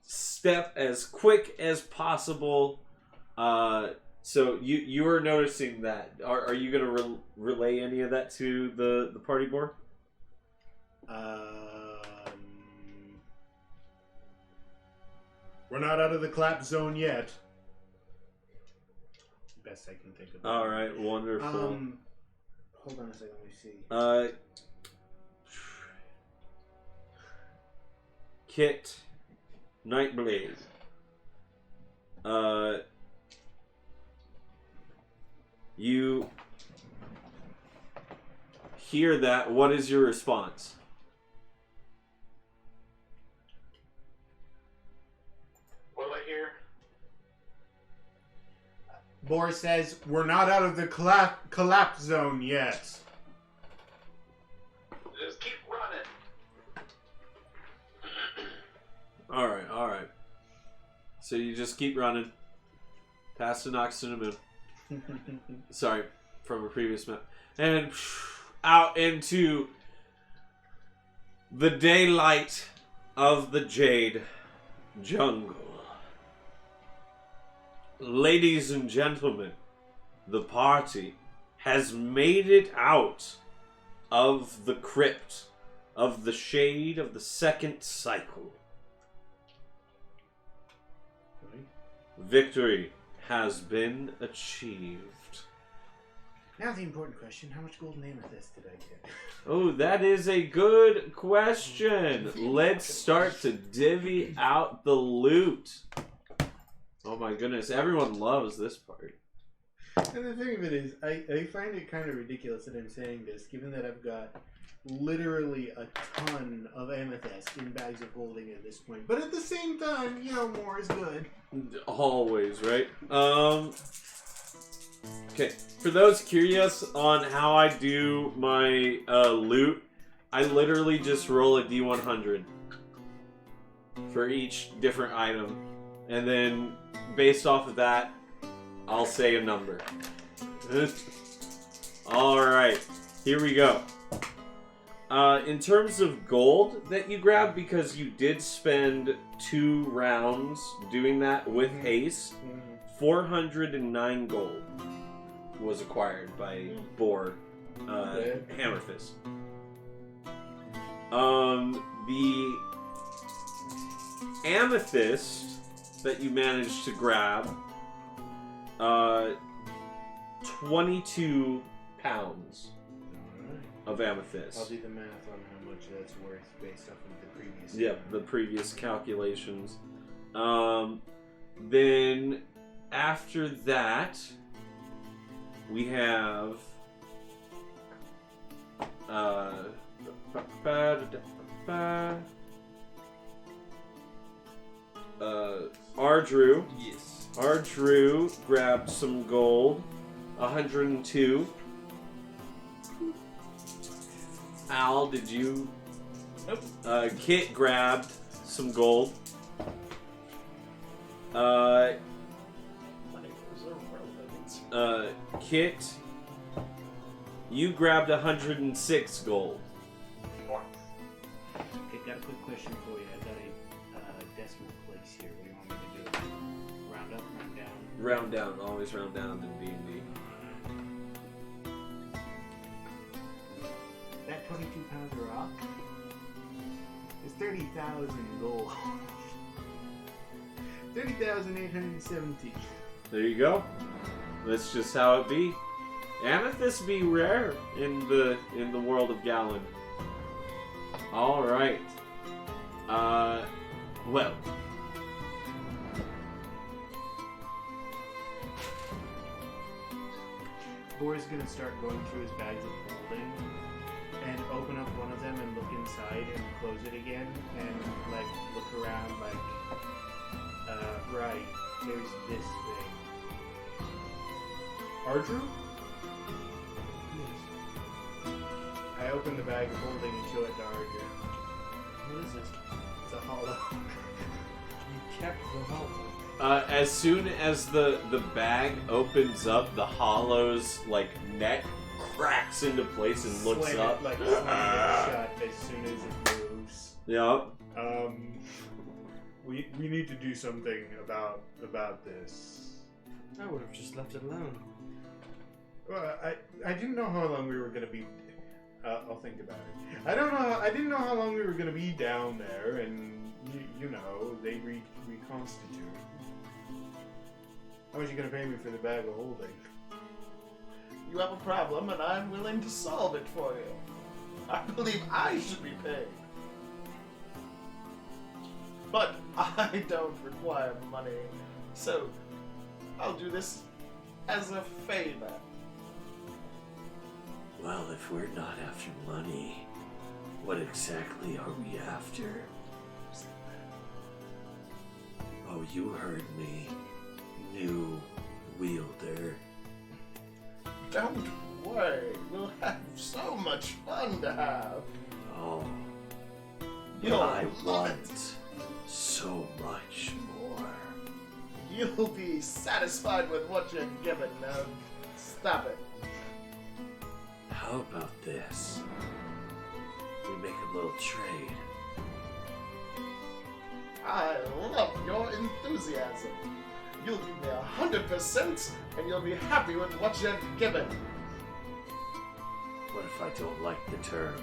step as quick as possible. So you are noticing that. Are you going to relay any of that to the party board? We're not out of the clap zone yet. Best I can think of. All right, wonderful. Hold on a second, let me see. Kit, Nightblade. You hear that. What is your response? What do I hear? Boris says, we're not out of the collapse zone yet. Just keep running. All right. So you just keep running past the Nox to the moon. Sorry, from a previous map. And out into the daylight of the Jade Jungle. Ladies and gentlemen, the party has made it out of the crypt of the Shade of the Second Cycle. Victory has been achieved. Now the important question, how much golden amethyst did I get? Oh, that is a good question. Let's start to divvy out the loot. Oh my goodness, everyone loves this part. And the thing of it is, I find it kind of ridiculous that I'm saying this, given that I've got literally a ton of amethyst in bags of holding at this point. But at the same time, you know, more is good. Always, right? Okay, for those curious on how I do my loot, I literally just roll a D100 for each different item. And then, based off of that, I'll say a number. Alright, here we go. In terms of gold that you grab, because you did spend 2 rounds doing that with haste, 409 gold was acquired by Boar Hammerfist. The amethyst that you managed to grab, 22 pounds of amethyst. I'll do the math on how much that's worth based off of the previous. Yep, the previous calculations. Then after that, we have Ardrew. Yes. Ardrew grabbed some gold, 102. Al, did you? Nope. Kit grabbed some gold. Kit, you grabbed 106 gold. Okay, got a quick question for you. I got a decimal place here. What do you want me to do? Round up, round down? Round down, always round down in D&D. That 22 pounds of rock is 30,000 gold. 30,870. There you go. That's just how it be. Amethyst be rare in the world of Gallon. All right. Well. Boris is gonna start going through his bags of holding and open up one of them and look inside and close it again and like look around like, right, there's this thing. Ardru? I open the bag of holding and show it to Ardru. What is this? It's a hollow. You kept the hollow. As soon as the bag opens up, the hollow's like neck cracks into place and looks Slam up. it, like slam it shut as soon as it moves. Yep. We need to do something about this. I would have just left it alone. Well, I didn't know how long we were gonna be. I'll think about it. I didn't know how long we were gonna be down there, and you know they reconstitute. How much are you gonna pay me for the bag of holding? You have a problem, and I'm willing to solve it for you. I believe I should be paid. But I don't require money, so I'll do this as a favor. Well, if we're not after money, what exactly are we after? Oh, you heard me. New wielder. Don't worry, we'll have so much fun to have. Oh, You'll I love want it. so much more. You'll be satisfied with what you're given now. Stop it. How about this? We make a little trade. I love your enthusiasm. You'll give me 100%, and you'll be happy with what you're given. What if I don't like the terms?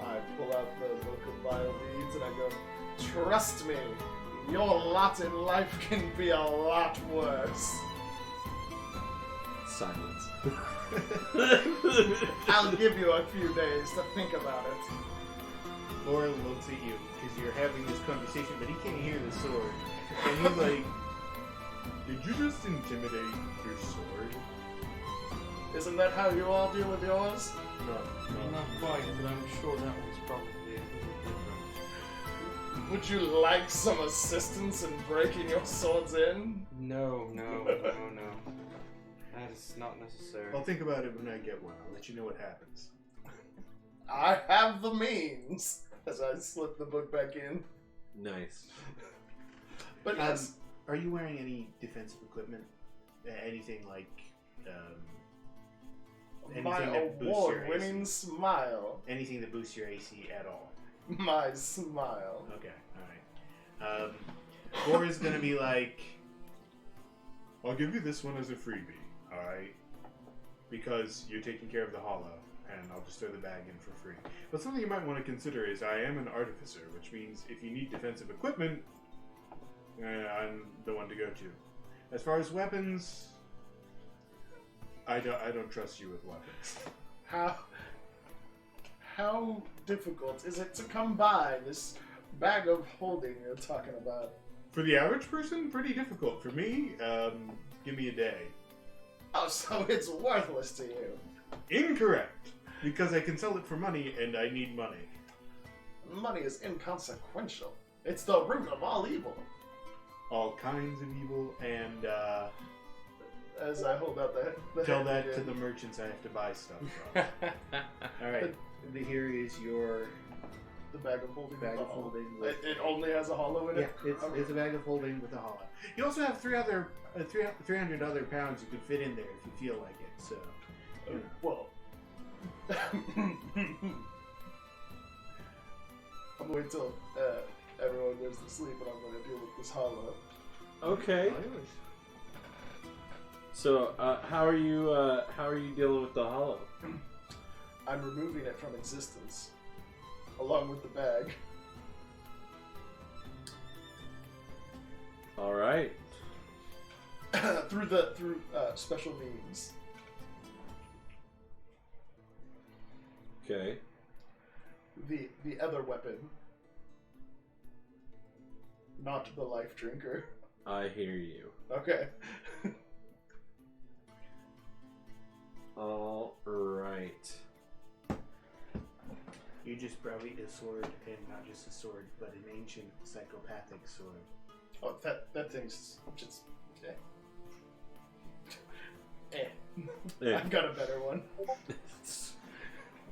I pull out the book of vile deeds and I go, trust me, your lot in life can be a lot worse. Silence. I'll give you a few days to think about it. Laura looks at you because you're having this conversation, but he can't hear the sword. And he's like, Did you just intimidate your sword? Isn't that how you all deal with yours? Not quite, but I'm sure that one's probably a little different. Would you like some assistance in breaking your swords in? No. That is not necessary. I'll think about it when I get one. I'll let you know what happens. I have the means. As I slip the book back in. Nice. But yes, are you wearing any defensive equipment? Anything like, my anything that boosts your award-winning AC? smile. Anything that boosts your AC at all? My smile. Okay, alright. Gora's gonna be like, I'll give you this one as a freebie, alright? Because you're taking care of the hollow, and I'll just throw the bag in for free. But something you might want to consider is I am an artificer, which means if you need defensive equipment, I'm the one to go to. As far as weapons, I don't trust you with weapons. How difficult is it to come by this bag of holding you're talking about? For the average person, pretty difficult. For me, give me a day. Oh, so it's worthless to you. Incorrect. Because I can sell it for money, and I need money. Money is inconsequential. It's the root of all evil. All kinds of evil, and As I hold out the tell hand that again. to the merchants I have to buy stuff from. Alright, here is your The bag of holding. bag with of the hollow. holding. With, It only has a hollow in yeah, it? it's a bag of holding with a hollow. You also have 300 other pounds you could fit in there if you feel like it, so. You know. Well. I'm going to wait till everyone goes to sleep and I'm going to deal with this hollow. Okay. So, how are you dealing with the hollow? I'm removing it from existence, along with the bag. All right. through special means. Okay. The other weapon. Not the life drinker. I hear you. Okay. All right. You just brought me a sword, and not just a sword, but an ancient psychopathic sword. Oh, that thing's just... Yeah. I've got a better one.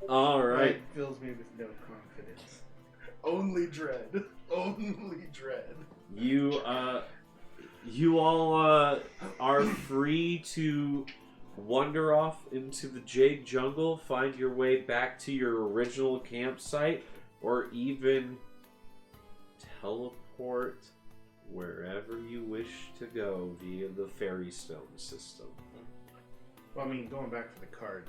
All right. It fills me with no confidence. Only dread. Only dread. You all are free to wander off into the Jade Jungle, find your way back to your original campsite, or even teleport wherever you wish to go via the Fairy Stone system. Well, I mean, going back to the cart,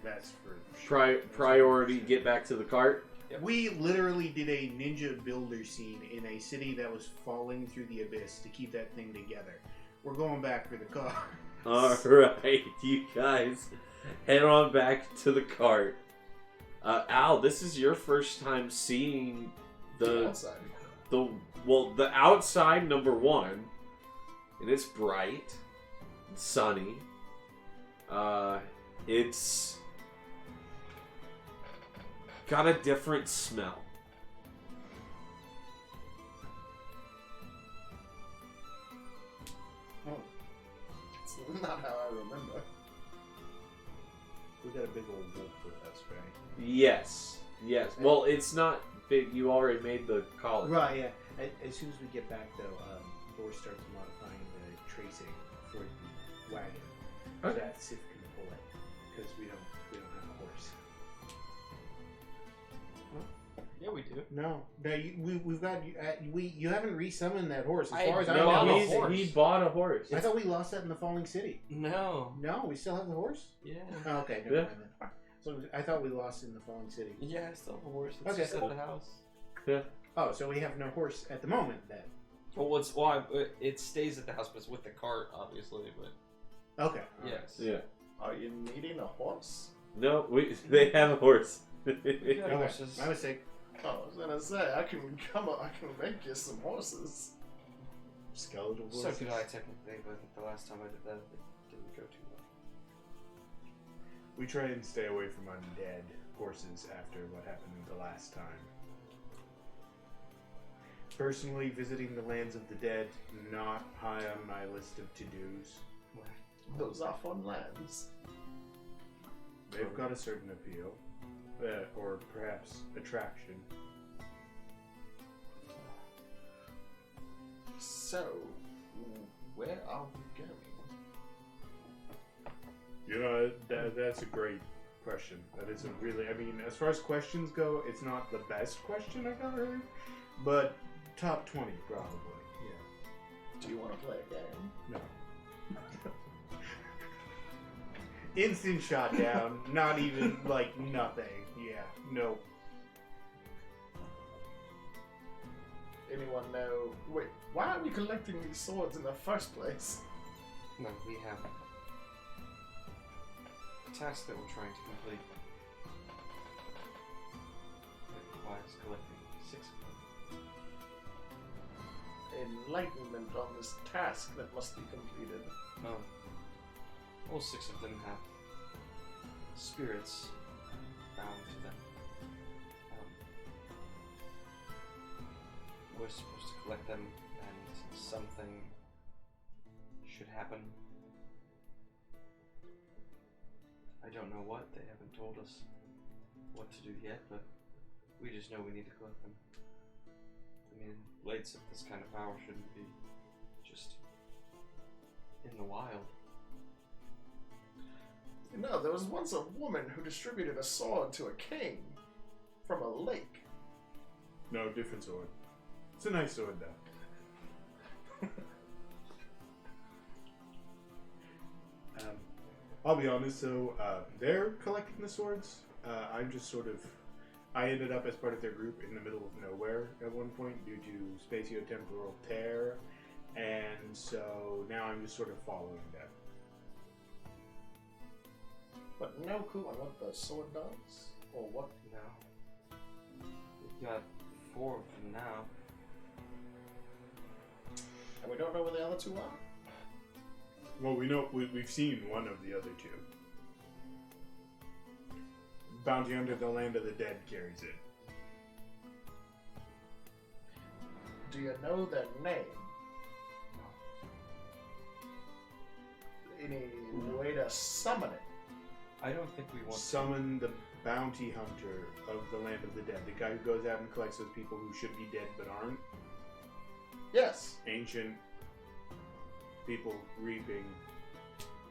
that's for sure. Priority, get back to the cart. We literally did a ninja builder scene in a city that was falling through the abyss to keep that thing together. We're going back for the car. All right, you guys head on back to the cart. Al, this is your first time seeing the outside. the outside, number one, and it's bright, it's sunny. It's got a different smell. Oh. It's not how I remember. We got a big old wolf with us, right? Yes. Well, it's not big. You already made the collar. Right, yeah. As soon as we get back, though, Thor starts modifying the tracing for the wagon. So Okay. that Sif can pull it, because we don't have a horse. Yeah, we do. No, we've got you haven't resummoned that horse. As I far as I bought know, a horse. He bought a horse. I thought we lost that in the Falling City. No. No, we still have the horse. Yeah. Oh, okay, never mind then. So I thought we lost it in the Falling City. Yeah, I still have a horse. It's Okay. just at the house. Yeah. Oh, so we have no horse at the moment then. Well, it stays at the house, but it's with the cart, obviously. But Okay. all right. yes. Yeah. Are you needing a horse? No, they have a horse. Yeah, Okay. horses. My mistake. Oh, I was gonna say I can make you some horses. Skeletal So horses. could I technically, but the last time I did that, it didn't go too well. We try and stay away from undead horses after what happened the last time. Personally, visiting the lands of the dead, not high on my list of to-dos. Those are fun lands. They've got a certain appeal, or perhaps attraction. So, where are we going? You know, that's a great question. That isn't really, I mean, as far as questions go, it's not the best question I've ever heard, but top 20 probably, yeah. Do you want to play a game? No. Instant shot down. Not even like nothing. Yeah. No. Anyone know? Wait, why are we collecting these swords in the first place? No, we have a task that we're trying to complete. It requires collecting 6 of them. Enlightenment on this task that must be completed. All 6 of them have spirits bound to them. We're supposed to collect them, and something should happen. I don't know what. They haven't told us what to do yet, but we just know we need to collect them. I mean, blades of this kind of power shouldn't be just in the wild. You know, there was once a woman who distributed a sword to a king from a lake. No, different sword. It's a nice sword, though. I'll be honest, so they're collecting the swords. I'm just sort of... I ended up as part of their group in the middle of nowhere at one point due to spatio-temporal tear, and so now I'm just sort of following them. But no clue on what the sword does? Or what? No. We've got 4 of them now. And we don't know where the other 2 are? Well, we know we've seen one of the other 2. Bounty Hunter, the Land of the Dead carries it. Do you know their name? Any way to summon it? I don't think we want Summon the Bounty Hunter of the Land of the Dead. The guy who goes out and collects those people who should be dead but aren't. Yes. Ancient people reaping.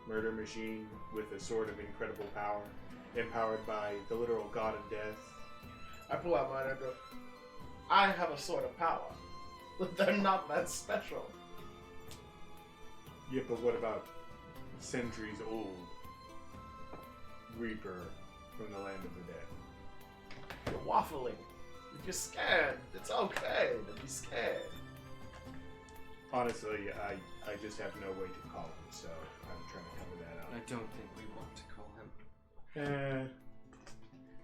Murder machine with a sword of incredible power. Empowered by the literal god of death. I pull out mine and go, I have a sword of power. But they're not that special. Yeah, but what about centuries old Reaper from the Land of the Dead? You're waffling. If you're scared, it's okay to be scared. Honestly, I just have no way to call him, so I'm trying to cover that I up. don't think we want to call him.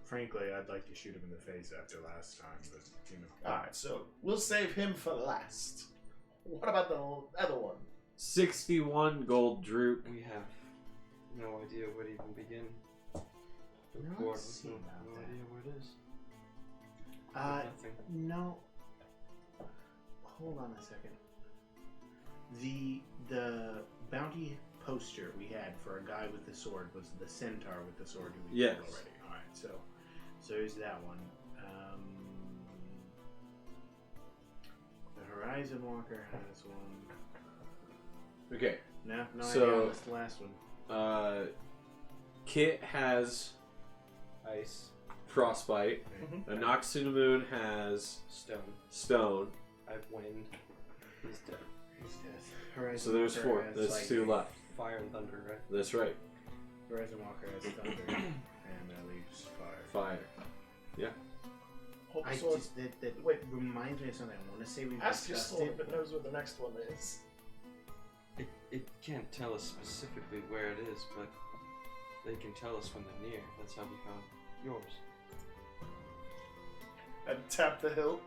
Frankly, I'd like to shoot him in the face after last time, but, you know. Alright, so we'll save him for last. What about the other one? 61 gold droop. We have no idea where to even begin. The No, report, let's see no about that. idea where it is. Nothing. No. Hold on a second. The bounty poster we had for a guy with the sword was the centaur with the sword who we Yes. killed already. All right, so there's that one. The Horizon Walker has one. Okay. No So- idea on this last one. Kit has Ice. frostbite. Anoxinamoon has Stone. stone. I have wind. He's dead. He's dead. Horizon So there's Walker 4. has There's lightning. 2 left. Fire and thunder, right? That's right. Horizon Walker has thunder, and that leaves fire. Fire. Hope I sword. just that Wait. reminds me of something. I want to say we've Ask your discussed sword it. if it knows where the next one is. It can't tell us specifically where it is, but they can tell us when they're near. That's how we found yours. And tap the hilt.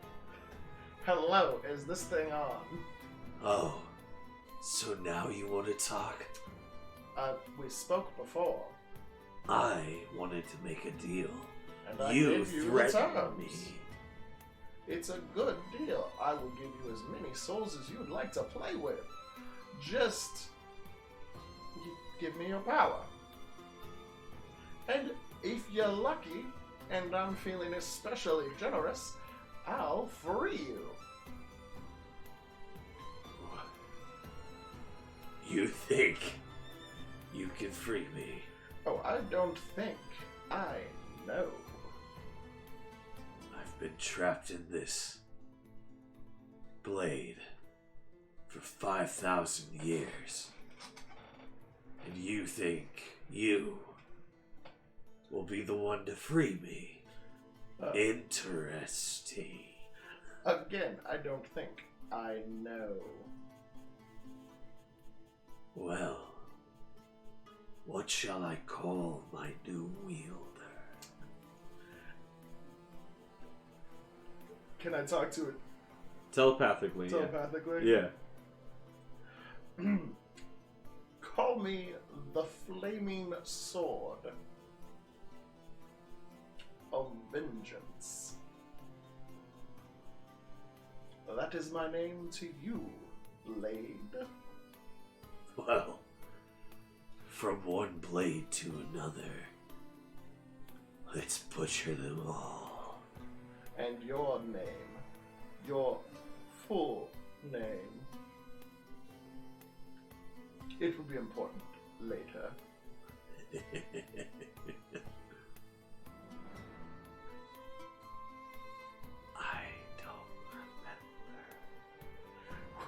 Hello, is this thing on? Oh, so now you want to talk? We spoke before, I wanted to make a deal. and I You gave you the threatened terms. me. It's a good deal. I will give you as many souls as you'd like to play with. Just give me your power. And if you're lucky, and I'm feeling especially generous, I'll free you. You think you can free me? Oh, I don't think. I know. I've been trapped in this blade for 5,000 years. And you think you will be the one to free me? Interesting. Again, I don't think. I know. Well, what shall I call my new wielder? Can I talk to it Telepathically. telepathically? Yeah. Call me the Flaming Sword of Vengeance. That is my name to you, Blade. Well, from one blade to another, let's butcher them all. And your name, your full name. It will be important later. I don't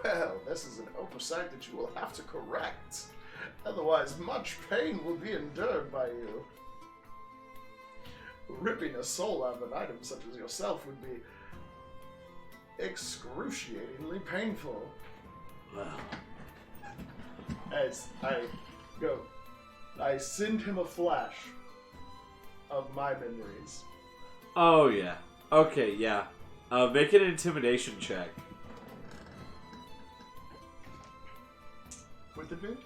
remember. Well, this is an oversight that you will have to correct. Otherwise, much pain will be endured by you. Ripping a soul out of an item such as yourself would be excruciatingly painful. Well, As I go, I send him a flash of my memories. Oh, yeah. Okay, yeah. Make an intimidation check. With advantage?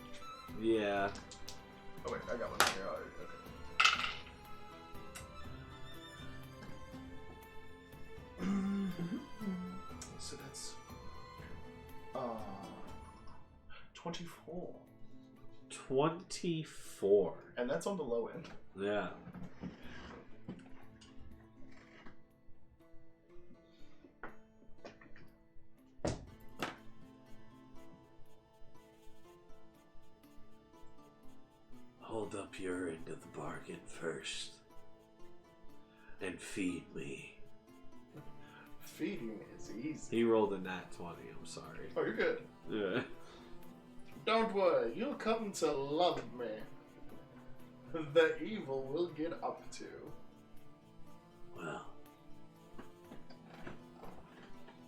Yeah. Oh wait, I got one here already. Okay. So that's 24. 24. And that's on the low end. Yeah. Hold up your end of the bargain first. And feed me. Feeding is easy. He rolled a nat 20, I'm sorry. Oh, you're good. Yeah. Don't worry, you'll come to love me. The evil will get up to. Well.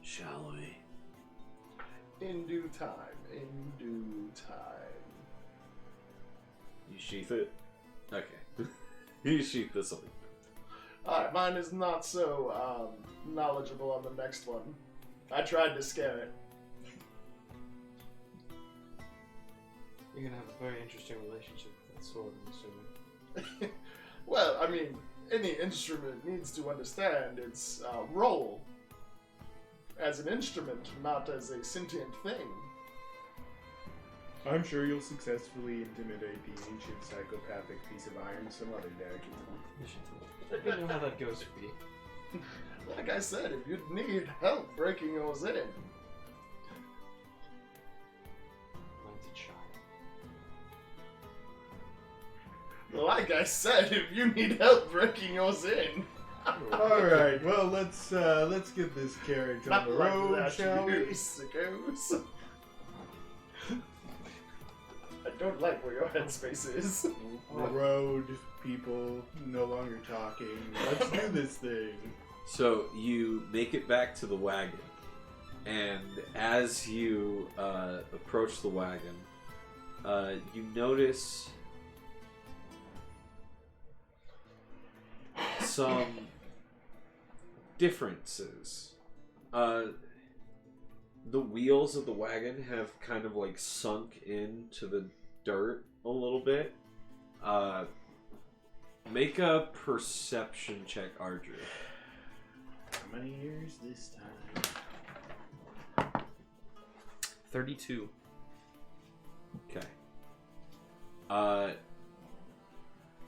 Shall we? In due time, in due time. You sheath it? Okay. You sheath this one. Alright, mine is not so knowledgeable on the next one. I tried to scare it. You're gonna have a very interesting relationship with that sword, I'm assuming. Well, I mean, any instrument needs to understand its role as an instrument, not as a sentient thing. I'm sure you'll successfully intimidate the ancient psychopathic piece of iron some other day. You know how that goes, B. Like I said, if you need help breaking yours in, Mine's a child. like I said, if you need help breaking yours in. All right, well let's get this carriage on Not the like road, that, shall you we? sickos. I don't like where your headspace is. The road, people, no longer talking. Let's do this thing. So you make it back to the wagon, and as you approach the wagon, you notice some differences. The wheels of the wagon have kind of like sunk into the dirt a little bit. Make a perception check, Ardru. How many years this time? 32. Okay.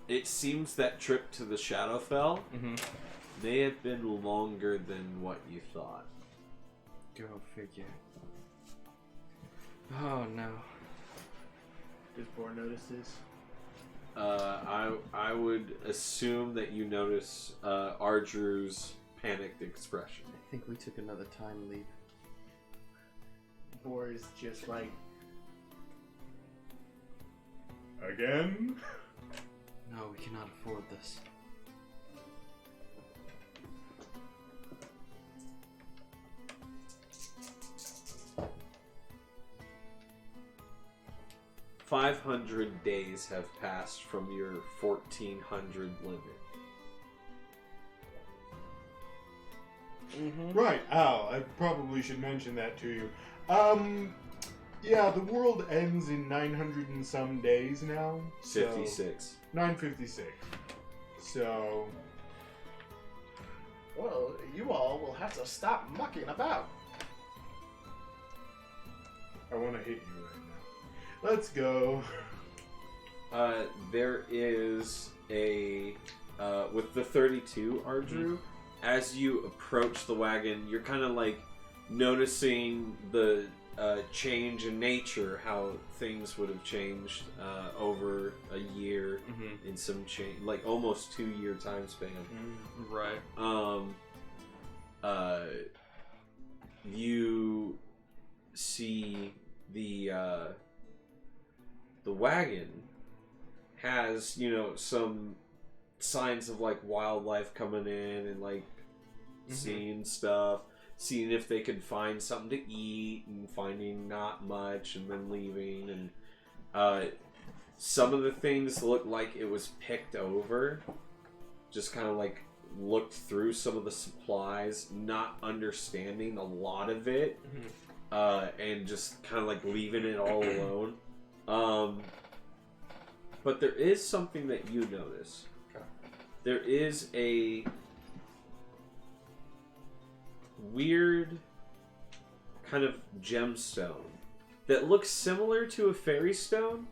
It seems that trip to the Shadowfell may have been longer than what you thought. Go figure. Oh no. Does Boar notice this? I would assume that you notice Ardru's panicked expression. I think we took another time leap. Boar is just like, Again? No, we cannot afford this. $500 days have passed from your 1400 limit. Right, Al, I probably should mention that to you. Yeah, the world ends in 900 and some days now. So 56. 956. So, Well, you all will have to stop mucking about. I want to hit you right now. Let's go. There is a with the 32 Ardru. As you approach the wagon, you're kind of like noticing the change in nature, how things would have changed over a year in some change, like almost 2-year time span. Right. You see the wagon has, you know, some signs of like wildlife coming in and like seeing stuff, seeing if they could find something to eat and finding not much and then leaving. And Some of the things look like it was picked over. Just kind of like looked through some of the supplies, not understanding a lot of it, and just kind of like leaving it all alone. But there is something that you notice. Okay. There is a weird kind of gemstone that looks similar to a fairy stone,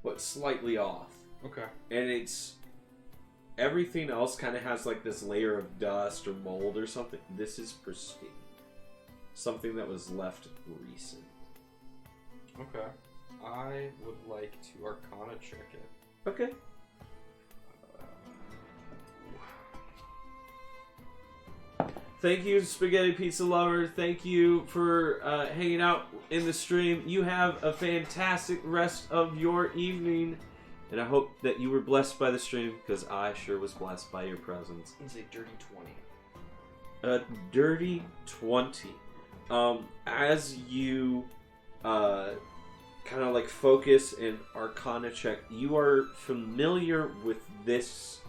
but slightly off. Okay. And it's... everything else kind of has like this layer of dust or mold or something. This is pristine. Something that was left recent. Okay. I would like to Arcana check it. Okay. Thank you, Spaghetti Pizza Lover. Thank you for hanging out in the stream. You have a fantastic rest of your evening. And I hope that you were blessed by the stream, because I sure was blessed by your presence. It's a dirty 20. A dirty 20. As you kind of like focus and Arcana check, you are familiar with this,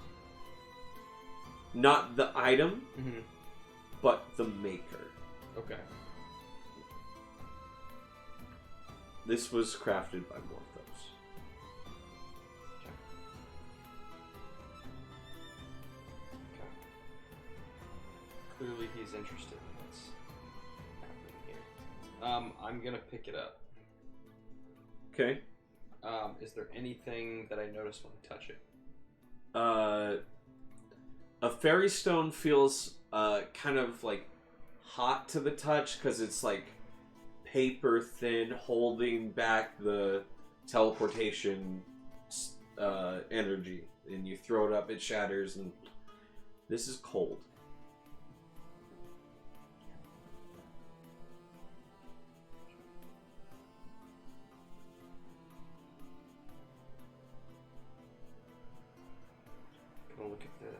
not the item, but the maker. Okay. This was crafted by Morthos. Okay. Clearly he's interested in what's happening here. I'm gonna pick it up. Okay. Is there anything that I noticed when I touch it? A fairy stone feels kind of like hot to the touch because it's like paper thin, holding back the teleportation energy. And you throw it up, it shatters, and this is cold.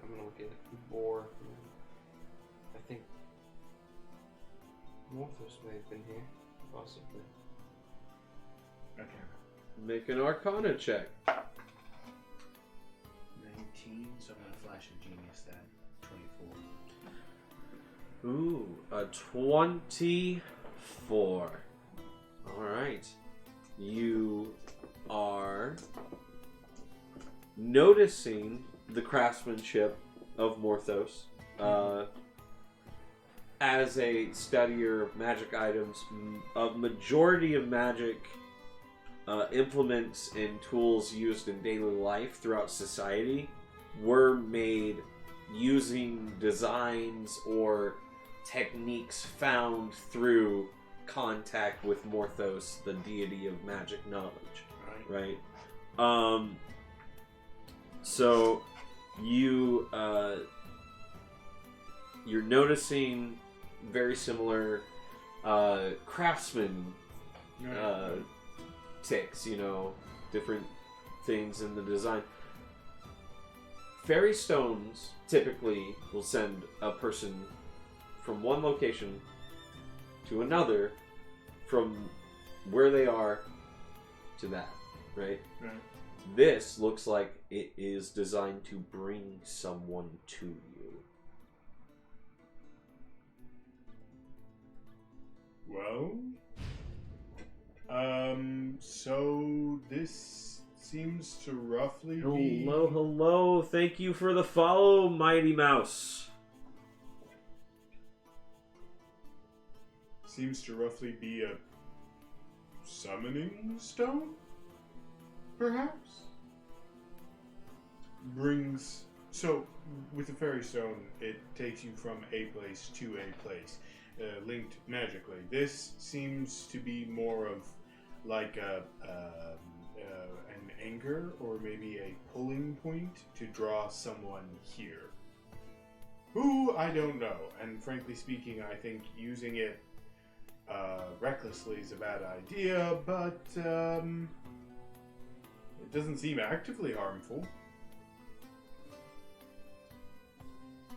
I'm gonna look at Boar. I think Morthos may have been here, possibly. Okay. Make an Arcana check. 19, so I'm gonna flash a genius that. 24. Ooh, a 24. Alright. You are noticing the craftsmanship of Morthos. As a studier of magic items, a majority of magic implements and tools used in daily life throughout society were made using designs or techniques found through contact with Morthos, the deity of magic knowledge. Right? So you're noticing very similar craftsman ticks, different things in the design. Fairy stones typically will send a person from one location to another, from where they are to that, right? Right. This looks like it is designed to bring someone to you. Well, so this seems to roughly be... Hello. Thank you for the follow, Mighty Mouse. Seems to roughly be a summoning stone, perhaps? So, with the fairy stone, it takes you from a place to a place, linked magically. This seems to be more of like an anchor, or maybe a pulling point to draw someone here. Who, I don't know. And frankly speaking, I think using it recklessly is a bad idea, but it doesn't seem actively harmful.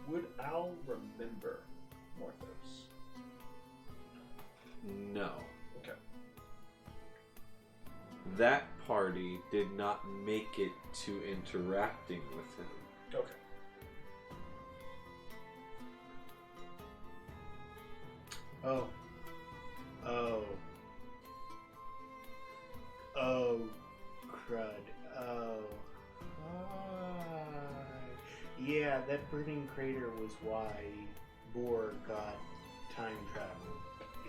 Would Al remember Morthos? No. Okay. that party did not make it to interacting with him. Okay. Oh. Oh, crud. Oh. Yeah, that burning crater was why Boar got time travel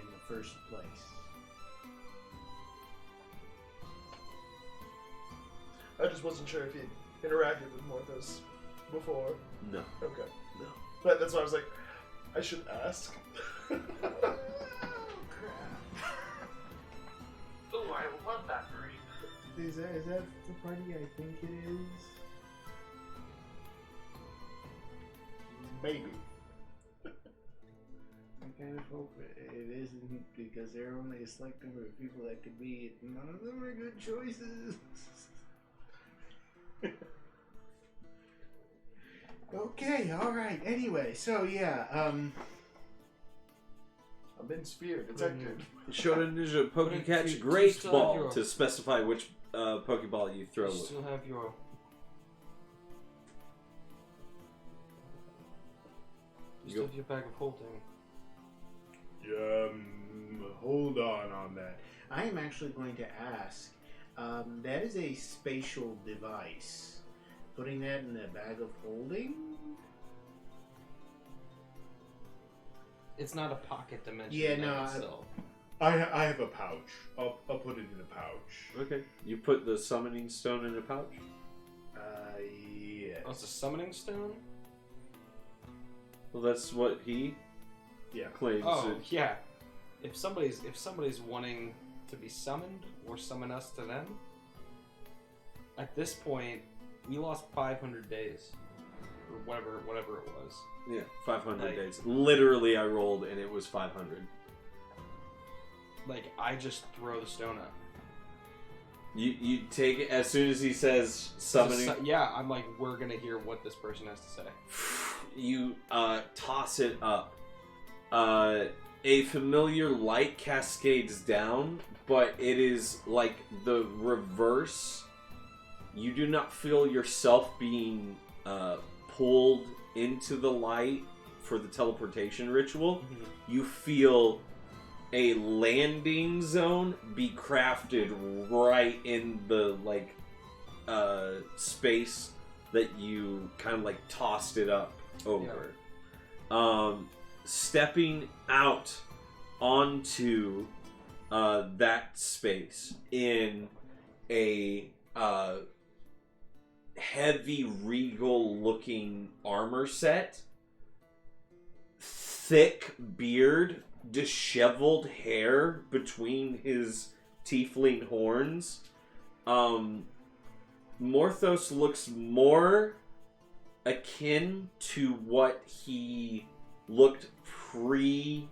in the first place. I just wasn't sure if you'd interacted with Morthos before. No. Okay. No. But that's why I was like, I should ask. Ooh, I love that breed. Is that the party I think it is? Maybe. I kind of hope it isn't, because there are only a select number of people that could be, and none of them are good choices. Okay, alright, anyway, so yeah, I've been spear detected. Shonen Ninja But you Pokecatch Great still have Ball your- to specify which Pokeball you throw You with. still have your... You still have your bag of holding. Hold on that. I am actually going to ask, that is a spatial device. Putting that in a bag of holding? It's not a pocket dimension. Yeah, in no, itself. I have a pouch. I'll put it in a pouch. Okay. You put the summoning stone in a pouch? Yes. Oh, it's a summoning stone? Well, that's what he claims. Oh, it. yeah. If somebody's wanting to be summoned or summon us to them, at this point, we lost 500 days. Or whatever it was. Yeah, 500 Like- days. Literally, I rolled and it was 500. Like, I just throw the stone up. You take it as soon as he says summoning. Yeah, I'm like, we're gonna hear what this person has to say. You toss it up. A familiar light cascades down, but it is like the reverse. You do not feel yourself being pulled into the light for the teleportation ritual. You feel a landing zone be crafted right in the space that you kind of like tossed it up over. Stepping out onto that space in a heavy regal looking armor set, thick beard, disheveled hair between his tiefling horns. Morthos looks more akin to what he looked pre-fused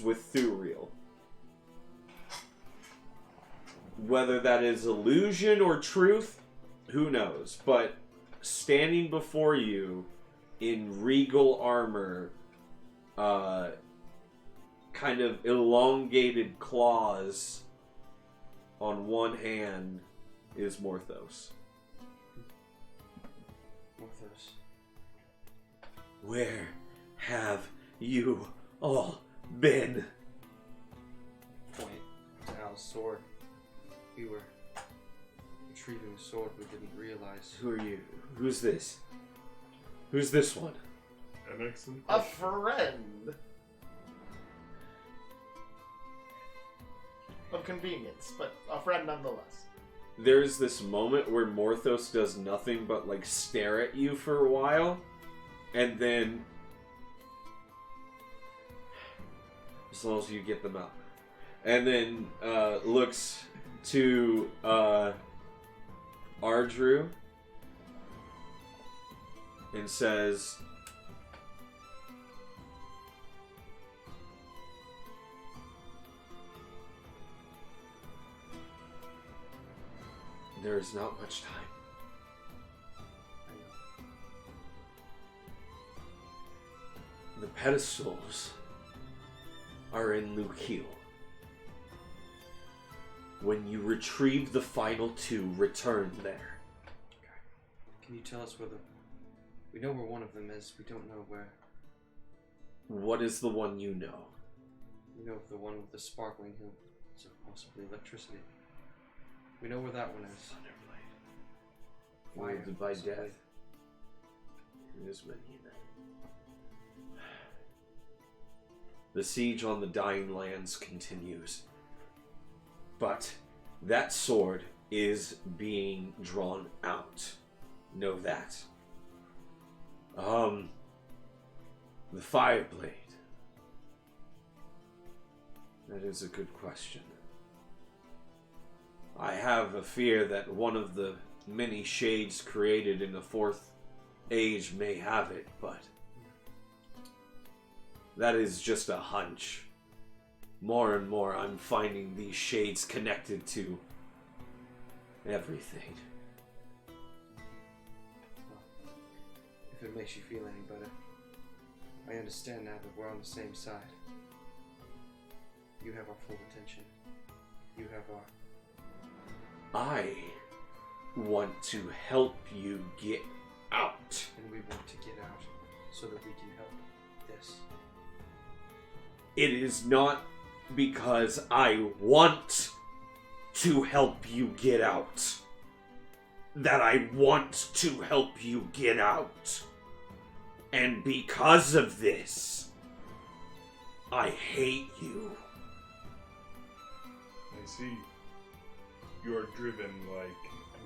with Thuriel. Whether that is illusion or truth, who knows? But standing before you in regal armor, kind of elongated claws on one hand is Morthos. Morthos. Where have you all been? Point to Al's sword. We were retrieving a sword we didn't realize. Who are you? Who's this? Who's this one? An excellent A question. friend of convenience, but a friend nonetheless. There's this moment where Morthos does nothing but like stare at you for a while, and then as long as you get them out, and then looks to Ardru and says, there is not much time. The pedestals are in Lukiel. When you retrieve the final 2, return there. Can you tell us where we know where one of them is, we don't know where. What is the one you know? We know the one with the sparkling hill, so possibly electricity. We know where that one is. Wielded by death. Here's many. The siege on the dying lands continues. But that sword is being drawn out. Know that. The Fireblade. That is a good question. I have a fear that one of the many shades created in the 4th age may have it, but that is just a hunch. More and more I'm finding these shades connected to everything. If it makes you feel any better, I understand now that we're on the same side. You have our full attention. You have our... I want to help you get out. And we want to get out so that we can help this. It is not because I want to help you get out that I want to help you get out. And because of this, I hate you. I see. You are driven like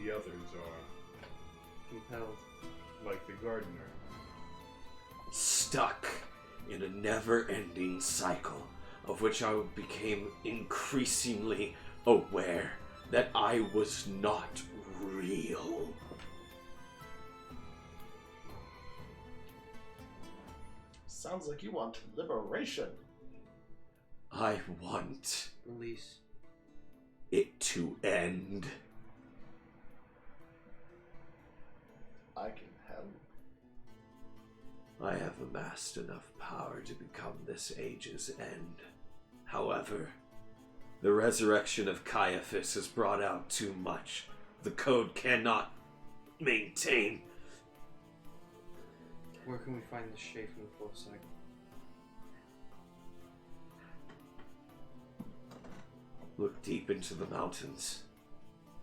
the others are. Compelled. Like the gardener. Stuck in a never-ending cycle of which I became increasingly aware that I was not real. Sounds like you want liberation. I want Release. it to end. I can help. I have amassed enough power to become this age's end. However, the resurrection of Caiaphas has brought out too much. The code cannot maintain. Where can we find the shade from the 4th Saga? Look deep into the mountains,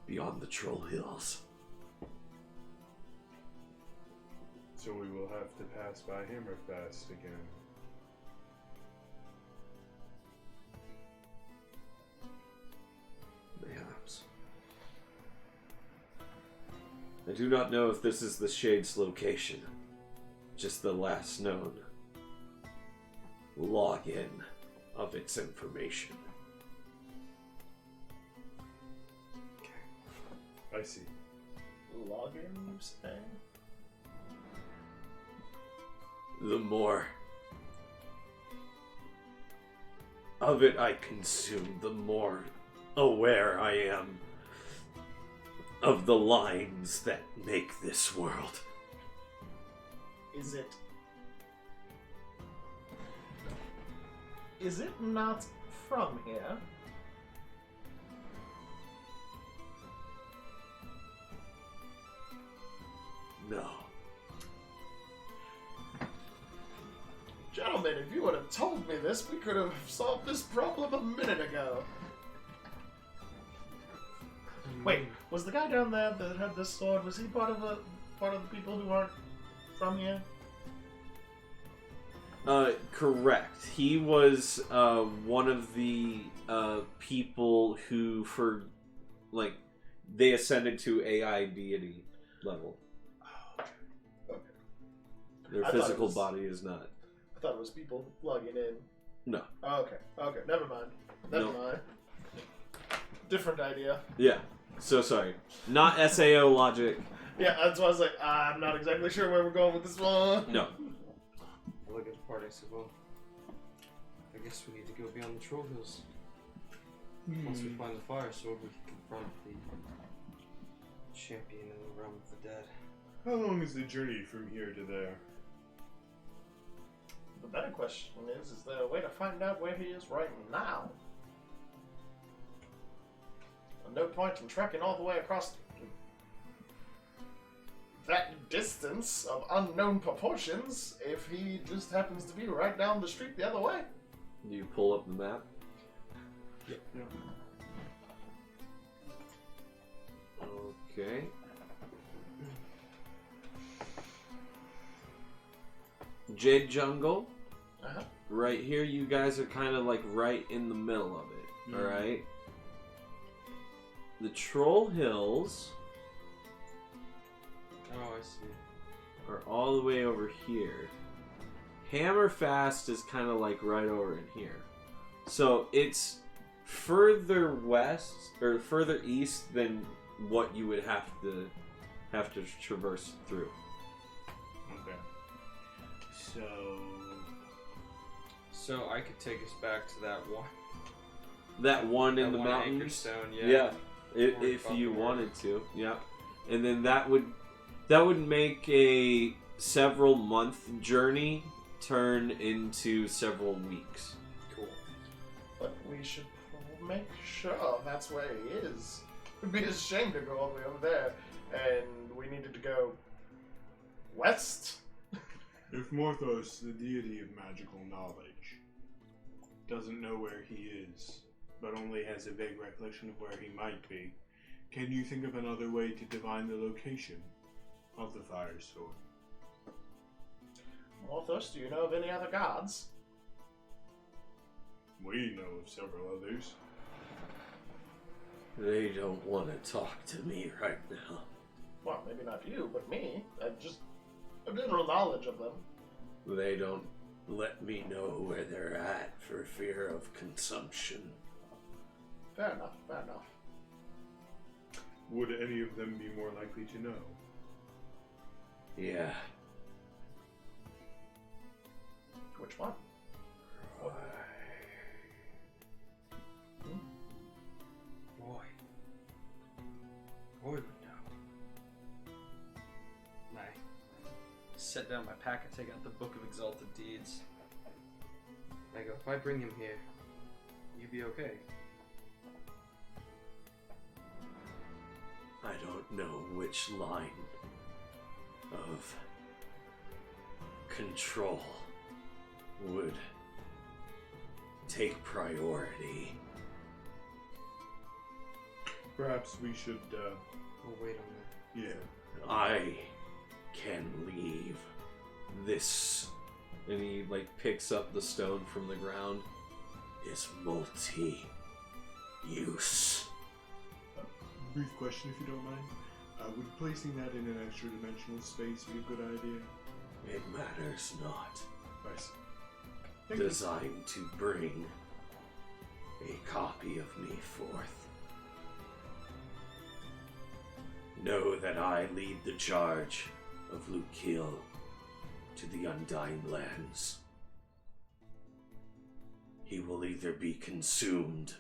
beyond the Troll Hills. So we will have to pass by Hammerfast again. Perhaps. I do not know if this is the Shade's location. Just the last known login of its information. I see. Login, you say? The more of it I consume, the more aware I am of the lines that make this world. Is it not from here? No. Gentlemen, if you would have told me this, we could have solved this problem a minute ago. Wait, was the guy down there that had this sword, was he part of the people who aren't from here? Correct. He was one of the people who, they ascended to AI deity level. Okay. Their I thought physical it was- body is not. I thought it was people logging in. No. Oh, okay, never mind. Never mind. Different idea. Yeah. So sorry. Not SAO logic. Yeah, that's why I was like, I'm not exactly sure where we're going with this one. No. I look at the party, I said, well, I guess we need to go beyond the Troll Hills. Once we find the fire sword, we can confront the champion in the realm of the dead. How long is the journey from here to there? The better question is there a way to find out where he is right now? no point in trekking all the way across that distance of unknown proportions if he just happens to be right down the street the other way. You pull up the map. Yep. Okay. Jade Jungle. Uh-huh. Right here, you guys are kind of like right in the middle of it. Mm-hmm. Alright? The Troll Hills Oh, I see. are all the way over here. Hammerfast is kind of like right over in here. So it's further west or further east than what you would have to traverse through. Okay. So I could take us back to that one. That one in That the one anchor mountains. stone, Yeah, yeah. if fucking you north. wanted to. Yeah, and then that would make a several month journey turn into several weeks. Cool. But we should make sure that's where he is. It'd be a shame to go all the way over there, and we needed to go west. If Morthos, the deity of magical knowledge, doesn't know where he is, but only has a vague recollection of where he might be, can you think of another way to divine the location of the fire sword? Morthos, do you know of any other gods? We know of several others. They don't want to talk to me right now. Well, maybe not you, but me. I just have general knowledge of them. They don't let me know where they're at for fear of consumption. Fair enough, fair enough. Would any of them be more likely to know? Yeah. Which one? Roy would know. I set down my pack and take out the Book of Exalted Deeds. I go, if I bring him here, you be okay. I don't know which line of control would take priority. Perhaps we should, We'll wait on that. yeah. I can leave this. And he picks up the stone from the ground. Is multi-use. Brief question, if you don't mind. Would placing that in an extra dimensional space be a good idea? It matters not. I see. Thank you. Designed to bring a copy of me forth. Know that I lead the charge of Lukil to the Undying Lands. He will either be consumed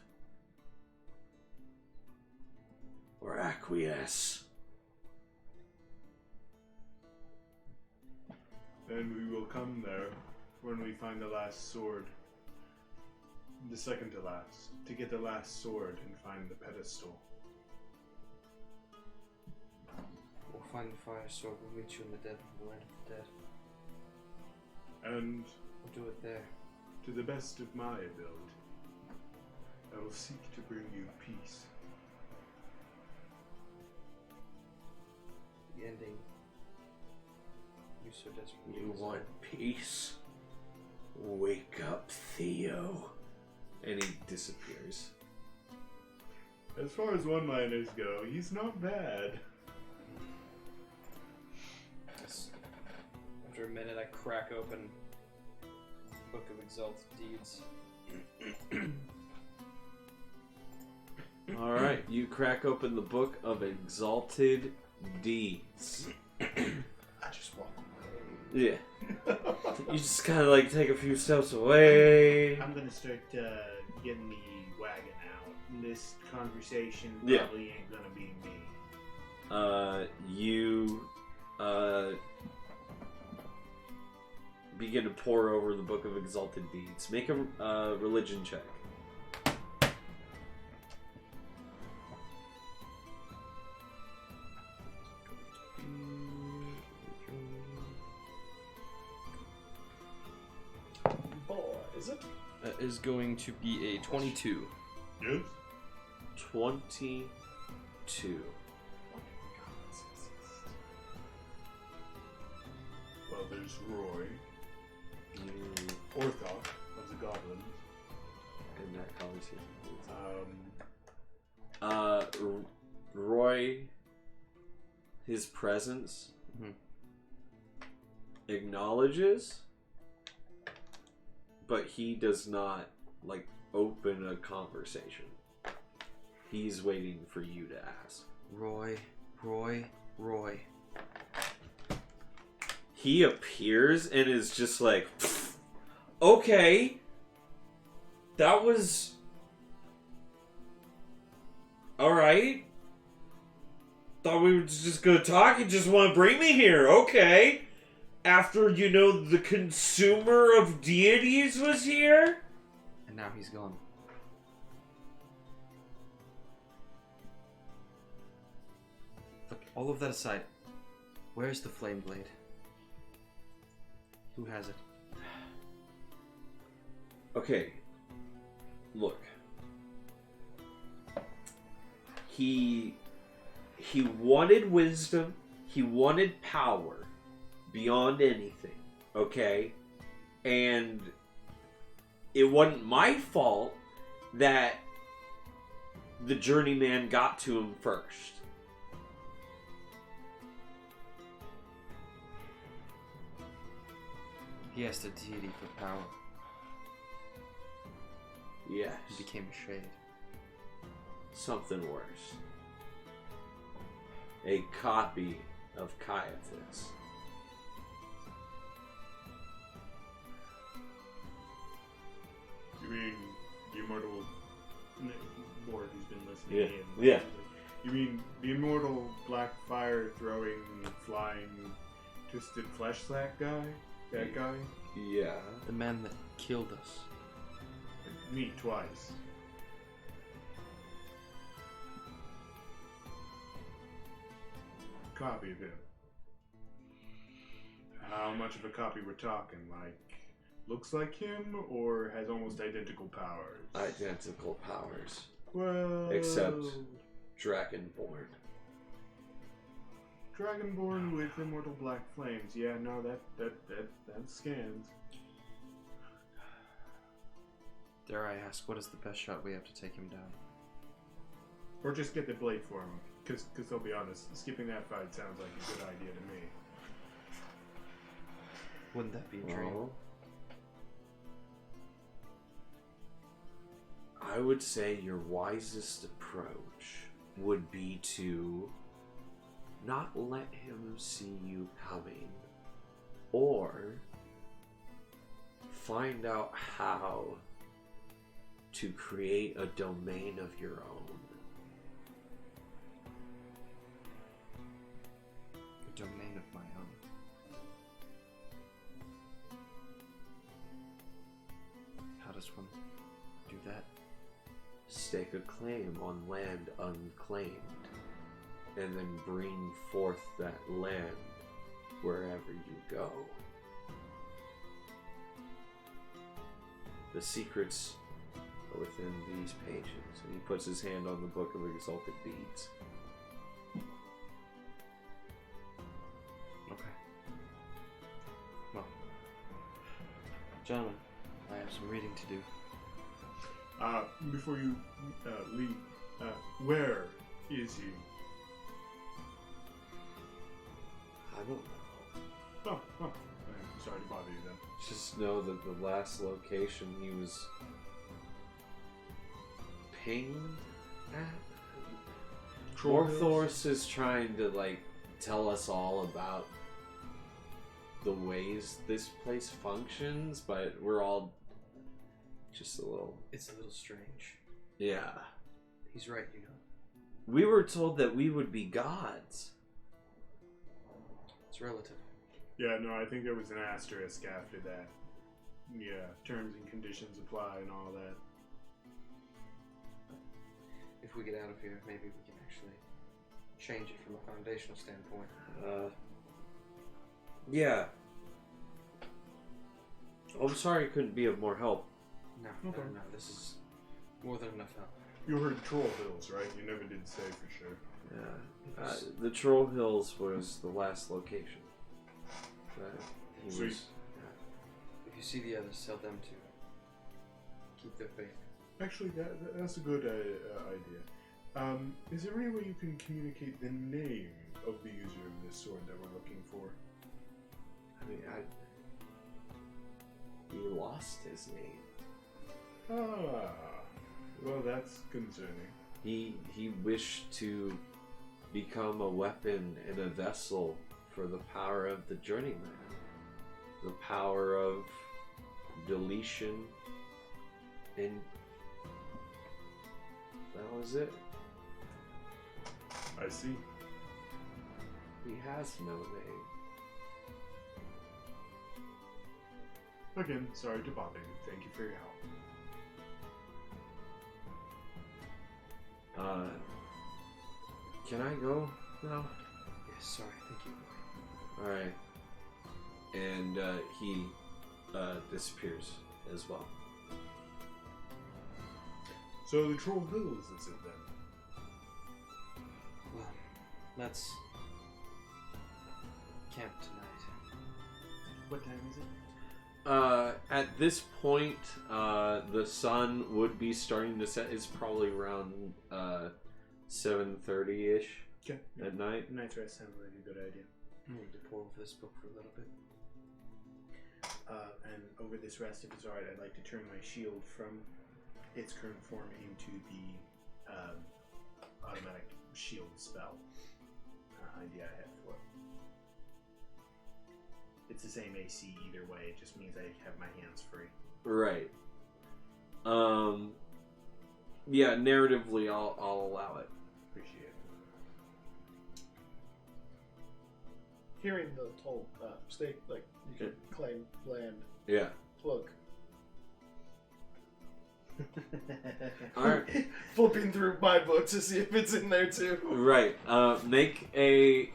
or acquiesce. Then we will come there when we find the last sword. The second to last. To get the last sword and find the pedestal. We'll find the fire sword, we'll meet you in the dead of the land of the dead. And We'll do it there. to the best of my ability, I will seek to bring you peace. The ending you so desperately You desire. want peace? Wake up, Theo. And he disappears. As far as one-liners go, he's not bad. Yes. After a minute, I crack open the Book of Exalted Deeds. Alright, you crack open the Book of Exalted Deeds. I just walk away. Yeah. You just kind of take a few steps away. I'm gonna start getting the wagon out. This conversation Yeah. probably ain't gonna be me. You begin to pour over the Book of Exalted Deeds. Make a religion check. is going to be a 22. Yes. 22. Well, there's Roy, You Orthoth of the Goblins. in that conversation. Roy, his presence acknowledges, but he does not like open a conversation. He's waiting for you to ask. Roy. He appears and is just like, okay, that was all right. Thought we were just gonna talk. You just want to bring me here, okay? After the consumer of deities was here. And now he's gone. Look, all of that aside, where's the flame blade? Who has it? Okay, look. He wanted wisdom. He wanted power beyond anything. Okay, and it wasn't my fault that the journeyman got to him first. He asked a deity for power. Yes. He became a shade. Something worse. A copy of Hiatus. You mean the immortal board who's been listening in? Yeah. You mean the immortal black fire throwing, flying, twisted flesh sack guy? That guy? Yeah. The man that killed us. Me twice. Copy of him. How much of a copy we're talking? Like, looks like him or has almost identical powers? Identical powers. Well, Except Dragonborn. Dragonborn with immortal black flames. Yeah, no, that scans. Dare I ask, what is the best shot we have to take him down? Or just get the blade for him. Because I'll be honest, skipping that fight sounds like a good idea to me. Wouldn't that be a dream? Well, I would say your wisest approach would be to not let him see you coming, or find out how to create a domain of your own. A domain of my own. How does one do that? Stake a claim on land unclaimed, and then bring forth that land wherever you go. The secrets are within these pages. And he puts his hand on the Book of Exalted Deeds. Okay. Well, gentlemen, I have some reading to do. Before you leave, where is he? I don't know. Oh, I'm sorry to bother you then. Just know that the last location he was pinged at. Orthos is trying to tell us all about the ways this place functions, but we're all just a little... It's a little strange. Yeah. He's right, We were told that we would be gods. It's relative. Yeah, no, I think there was an asterisk after that. Yeah, terms and conditions apply and all that. If we get out of here, maybe we can actually change it from a foundational standpoint. Yeah. I'm sorry I couldn't be of more help. No, Okay. no, this is more than enough help. You heard Troll Hills, right? You never did say for sure. Yeah. The Troll Hills was the last location. That he Sweet. was. If you see the others, tell them to keep their faith. Actually, that's a good idea. Is there any way you can communicate the name of the user of this sword that we're looking for? I mean, he lost his name. Ah, well, that's concerning. He wished to become a weapon and a vessel for the power of the journeyman, the power of deletion, and that was it. I see. He has no name. Again, sorry to bother you. Thank you for your help. Can I go now? Yes, sorry, thank you. Alright. And he disappears as well. So the Troll Hills is it then? Well, let's camp tonight. What time is it? At this point, the sun would be starting to set. It's probably around 7:30-ish Okay. at night. Night's rest sounds like a good idea. I need to pour over this book for a little bit. And over this rest, if it's alright, I'd like to turn my shield from its current form into the automatic shield spell idea I had for it. It's the same AC either way, it just means I have my hands free. Right. Yeah, narratively, I'll allow it. Appreciate it. Hearing the whole state, like, you can claim land, Yeah. plug. Alright. Flipping through my book to see if it's in there too. Right. Make a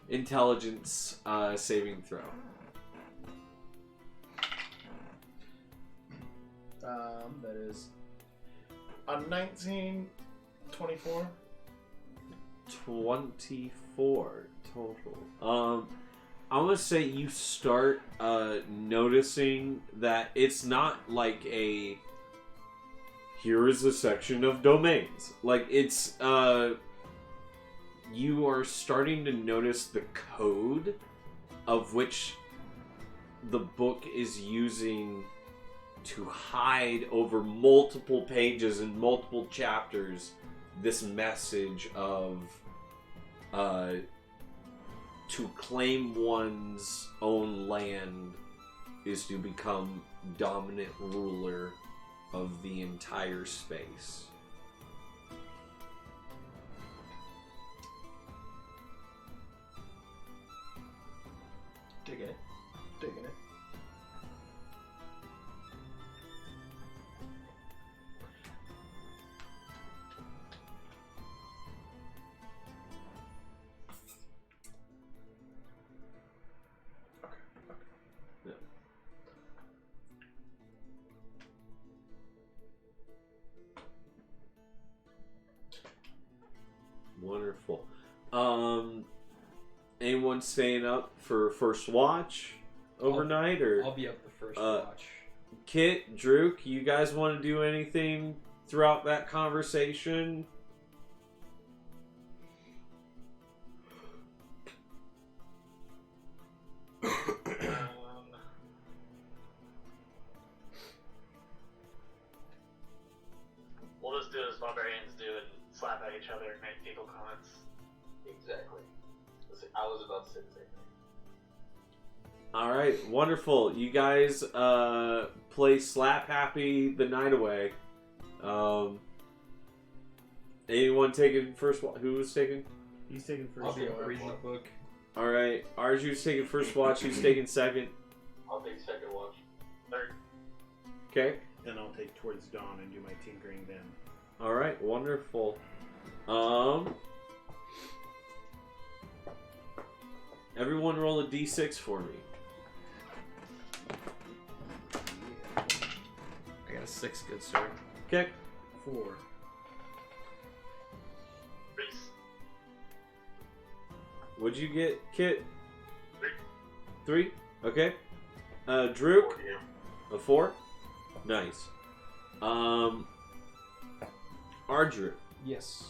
intelligence saving throw. That is a 19, 24. 24 total. I'm gonna say you start noticing that it's not like a here is a section of domains. Like it's you are starting to notice the code of which the book is using to hide over multiple pages and multiple chapters this message of to claim one's own land is to become dominant ruler of the entire space. Digging it. Digging it. Wonderful. Anyone staying up for first watch overnight, I'll be up the first Uh, watch. Kit, Druk, you guys want to do anything throughout that conversation? We'll just do as barbarians do and slap at each other and make feeble comments. Exactly. I was about to say the same thing. All right, wonderful. You guys play Slap Happy the night away. Anyone taking first watch? Who was taking? He's taking first. I'll be watch. reading the book. All right, Arju's taking first watch. Who's taking second? I'll take second watch. Third. Okay. Then I'll take towards dawn and do my tinkering then. All right, wonderful. Everyone roll a d6 for me. Yeah. I got a 6, good sir. Okay. 4. Reese. What'd you get, Kit? 3. 3? Okay. Drew? 4 DM. A 4? Nice. Ardrew. Yes.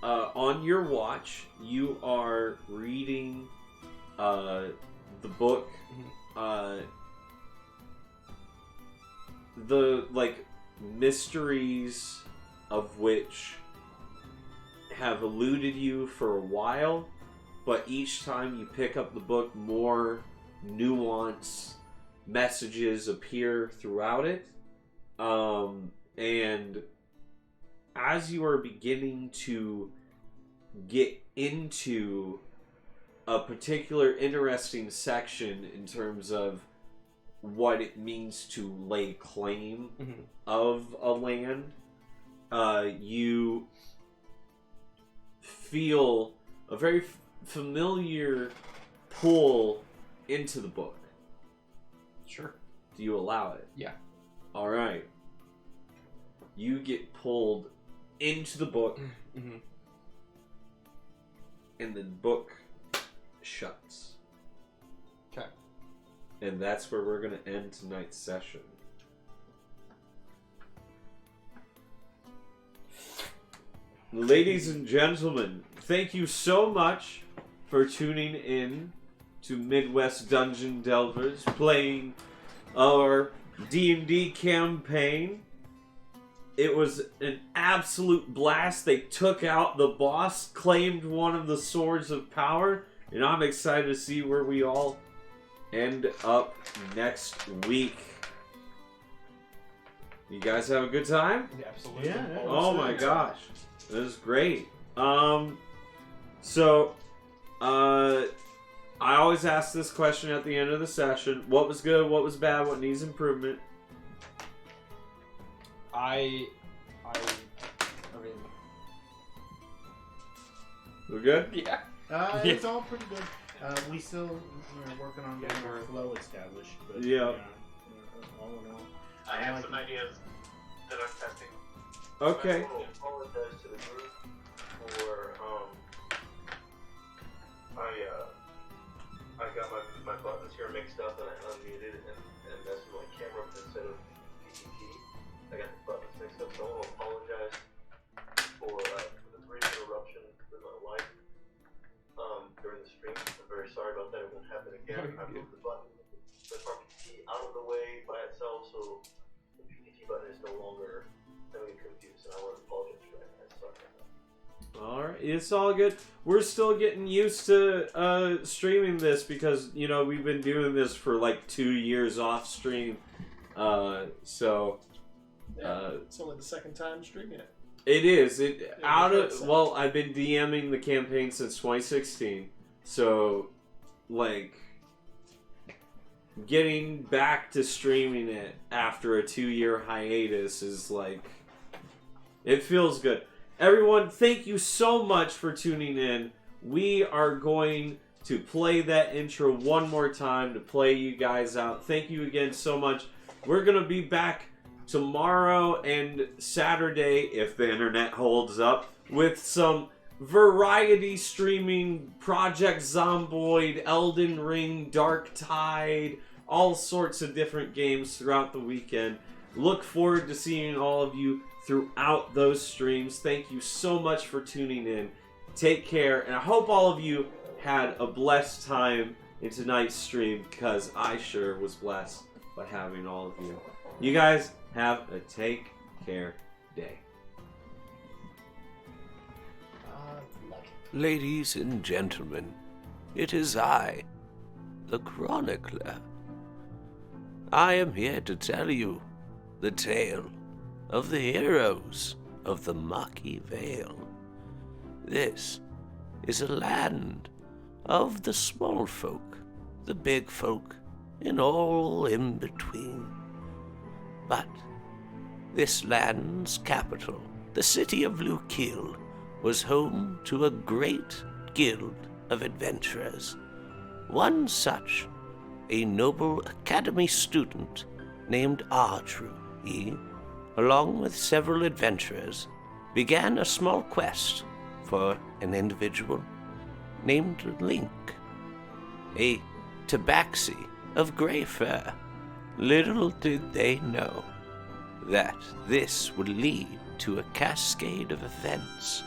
On your watch, you are reading the book. The mysteries of which have eluded you for a while, but each time you pick up the book, more nuanced messages appear throughout it. And as you are beginning to get into a particular interesting section in terms of what it means to lay claim of a land, you feel a very familiar pull into the book. Sure. Do you allow it? Yeah. All right. You get pulled into the book, and the book shuts. Okay. And that's where we're going to end tonight's session. Ladies and gentlemen, thank you so much for tuning in to Midwest Dungeon Delvers, playing our D&D campaign. It was an absolute blast. They took out the boss, claimed one of the swords of power, and I'm excited to see where we all end up next week. You guys have a good time? Yeah, absolutely. Yeah. Oh my gosh. This is great. I always ask this question at the end of the session. What was good? What was bad? What needs improvement? I mean... We're good? Yeah. It's all pretty good. We still are working on getting our flow established. But, Yeah. All in all. I have some ideas that I'm testing. Okay. I will apologize to the group for I got my buttons here mixed up and I unmuted and messed with my camera instead of PTT. I got the buttons mixed up, so I want to apologize for the brief interruption with my wife during the stream. I'm very sorry about that. It won't happen again. I moved the button, the PTT out of the way by itself, so the PTT button is no longer having confused, and I want to apologize for that. Sorry about that. Alright, it's all good. We're still getting used to streaming this because, we've been doing this for like 2 years off stream. It's only the second time streaming it. It is. Well, I've been DMing the campaign since 2016. So, getting back to streaming it after a 2-year hiatus is it feels good. Everyone, thank you so much for tuning in. We are going to play that intro one more time to play you guys out. Thank you again so much. We're going to be back tomorrow and Saturday, if the internet holds up, with some variety streaming, Project Zomboid, Elden Ring, Dark Tide, all sorts of different games throughout the weekend. Look forward to seeing all of you throughout those streams. Thank you so much for tuning in. Take care, and I hope all of you had a blessed time in tonight's stream, because I sure was blessed by having all of you. You guys have a take care day. Ladies and gentlemen, it is I, the Chronicler. I am here to tell you the tale of the heroes of the Maki Vale. This is a land of the small folk, the big folk, and all in between. But this land's capital, the city of Lukil, was home to a great guild of adventurers. One such, a noble academy student named Ardrew, he along with several adventurers, began a small quest for an individual named Link, a tabaxi of gray fur. Little did they know that this would lead to a cascade of events,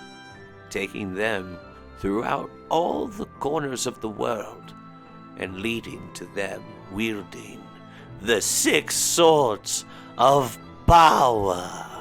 taking them throughout all the corners of the world and leading to them wielding the 6 swords of power.